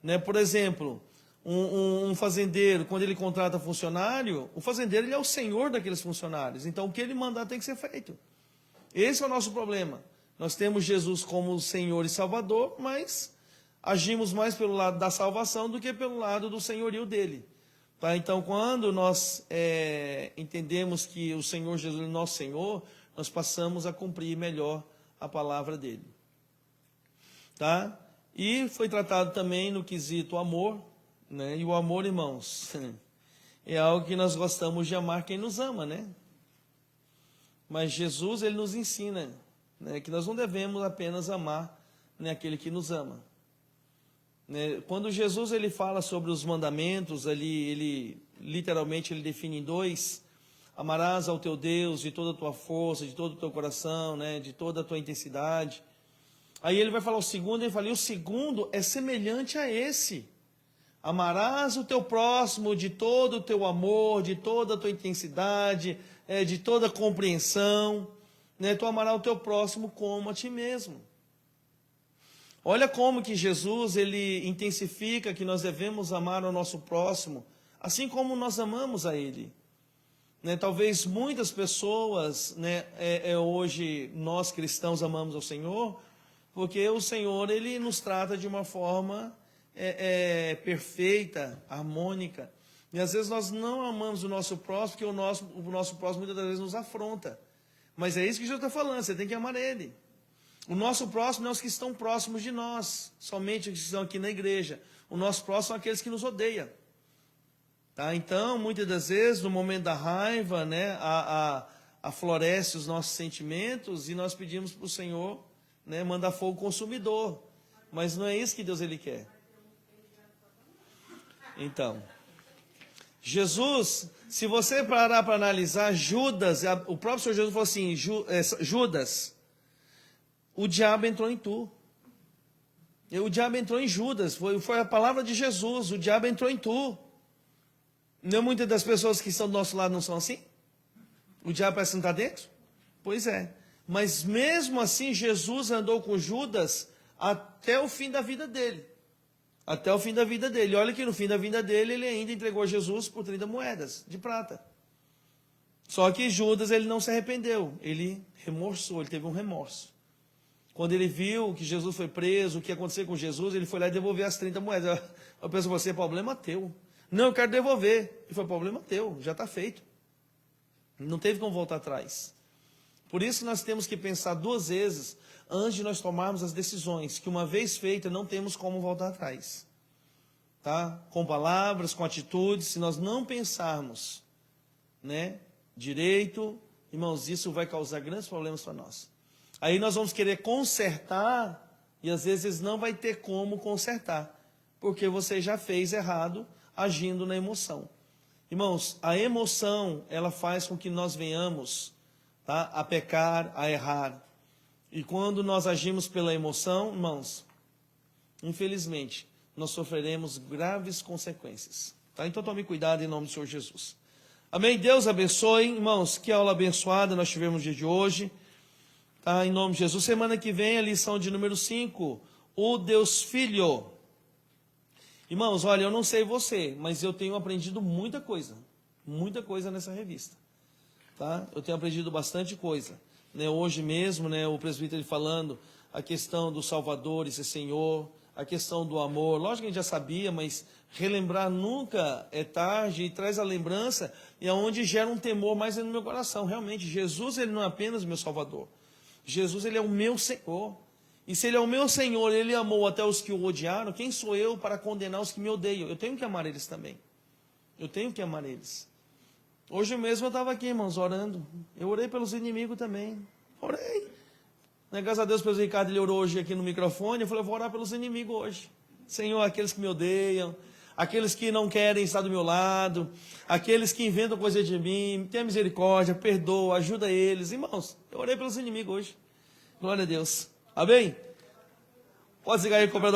Né? Por exemplo, um fazendeiro, quando ele contrata funcionário, o fazendeiro ele é o senhor daqueles funcionários. Então, o que ele mandar tem que ser feito. Esse é o nosso problema. Nós temos Jesus como Senhor e Salvador, mas agimos mais pelo lado da salvação do que pelo lado do senhorio dele. Tá? Então, quando nós entendemos que o Senhor Jesus é nosso Senhor, nós passamos a cumprir melhor a palavra dele. Tá? E foi tratado também no quesito amor, né? E o amor, irmãos, é algo que nós gostamos de amar quem nos ama, né? Mas Jesus, ele nos ensina, né, que nós não devemos apenas amar, né, aquele que nos ama. Né? Quando Jesus ele fala sobre os mandamentos, ele literalmente ele define em 2: amarás ao teu Deus de toda a tua força, de todo o teu coração, né, de toda a tua intensidade. Aí ele vai falar o segundo, ele fala, e o segundo é semelhante a esse: amarás o teu próximo de todo o teu amor, de toda a tua intensidade, de toda a compreensão, né? Tu amarás o teu próximo como a ti mesmo. Olha como que Jesus ele intensifica que nós devemos amar o nosso próximo, assim como nós amamos a Ele. Né? Talvez muitas pessoas, né, hoje nós cristãos amamos ao Senhor, porque o Senhor ele nos trata de uma forma perfeita, harmônica. E às vezes nós não amamos o nosso próximo, porque o nosso próximo muitas das vezes nos afronta. Mas é isso que Jesus está falando, você tem que amar Ele. O nosso próximo não é os que estão próximos de nós, somente os que estão aqui na igreja. O nosso próximo são aqueles que nos odeiam. Tá? Então, muitas das vezes, no momento da raiva, né, aflorece os nossos sentimentos e nós pedimos para o Senhor, né, mandar fogo consumidor. Mas não é isso que Deus ele quer. Então, Jesus, se você parar para analisar, Judas, o próprio Senhor Jesus falou assim, Judas, o diabo entrou em tu. O diabo entrou em Judas, foi a palavra de Jesus, o diabo entrou em tu. Não muitas das pessoas que estão do nosso lado não são assim? O diabo parece que não está dentro? Pois é. Mas mesmo assim, Jesus andou com Judas até o fim da vida dele. Até o fim da vida dele. Olha que no fim da vida dele, ele ainda entregou Jesus por 30 moedas de prata. Só que Judas, ele não se arrependeu. Ele remorsou, ele teve um remorso. Quando ele viu que Jesus foi preso, o que ia acontecer com Jesus, ele foi lá e devolveu as 30 moedas. Eu penso, você é problema teu. Não, eu quero devolver. Ele foi problema teu, já está feito. Não teve como voltar atrás. Por isso nós temos que pensar 2 vezes antes de nós tomarmos as decisões, que uma vez feita não temos como voltar atrás. Tá? Com palavras, com atitudes, se nós não pensarmos, né, direito, irmãos, isso vai causar grandes problemas para nós. Aí nós vamos querer consertar e às vezes não vai ter como consertar, porque você já fez errado agindo na emoção. Irmãos, a emoção, ela faz com que nós venhamos, tá, a pecar, a errar. E quando nós agimos pela emoção, irmãos, infelizmente, nós sofreremos graves consequências. Tá? Então tome cuidado em nome do Senhor Jesus. Amém? Deus abençoe. Irmãos, que aula abençoada nós tivemos no dia de hoje. Tá? Em nome de Jesus. Semana que vem, a lição de número 5, o Deus Filho. Irmãos, olha, eu não sei você, mas eu tenho aprendido muita coisa nessa revista. Tá? Eu tenho aprendido bastante coisa. Né? Hoje mesmo, né, o presbítero falando a questão do Salvador e ser Senhor, a questão do amor. Lógico que a gente já sabia, mas relembrar nunca é tarde e traz a lembrança e aonde gera um temor mais no meu coração. Realmente, Jesus ele não é apenas o meu Salvador. Jesus ele é o meu Senhor. E se ele é o meu Senhor, ele amou até os que o odiaram, quem sou eu para condenar os que me odeiam? Eu tenho que amar eles também. Eu tenho que amar eles. Hoje mesmo eu estava aqui, irmãos, orando. Eu orei pelos inimigos também. Orei. Graças a Deus, o Ricardo ele orou hoje aqui no microfone. Eu falei, eu vou orar pelos inimigos hoje. Senhor, aqueles que me odeiam, aqueles que não querem estar do meu lado, aqueles que inventam coisa de mim, tenha misericórdia, perdoa, ajuda eles. Irmãos, eu orei pelos inimigos hoje. Glória a Deus. Amém? Pode ligar aí, cobrador.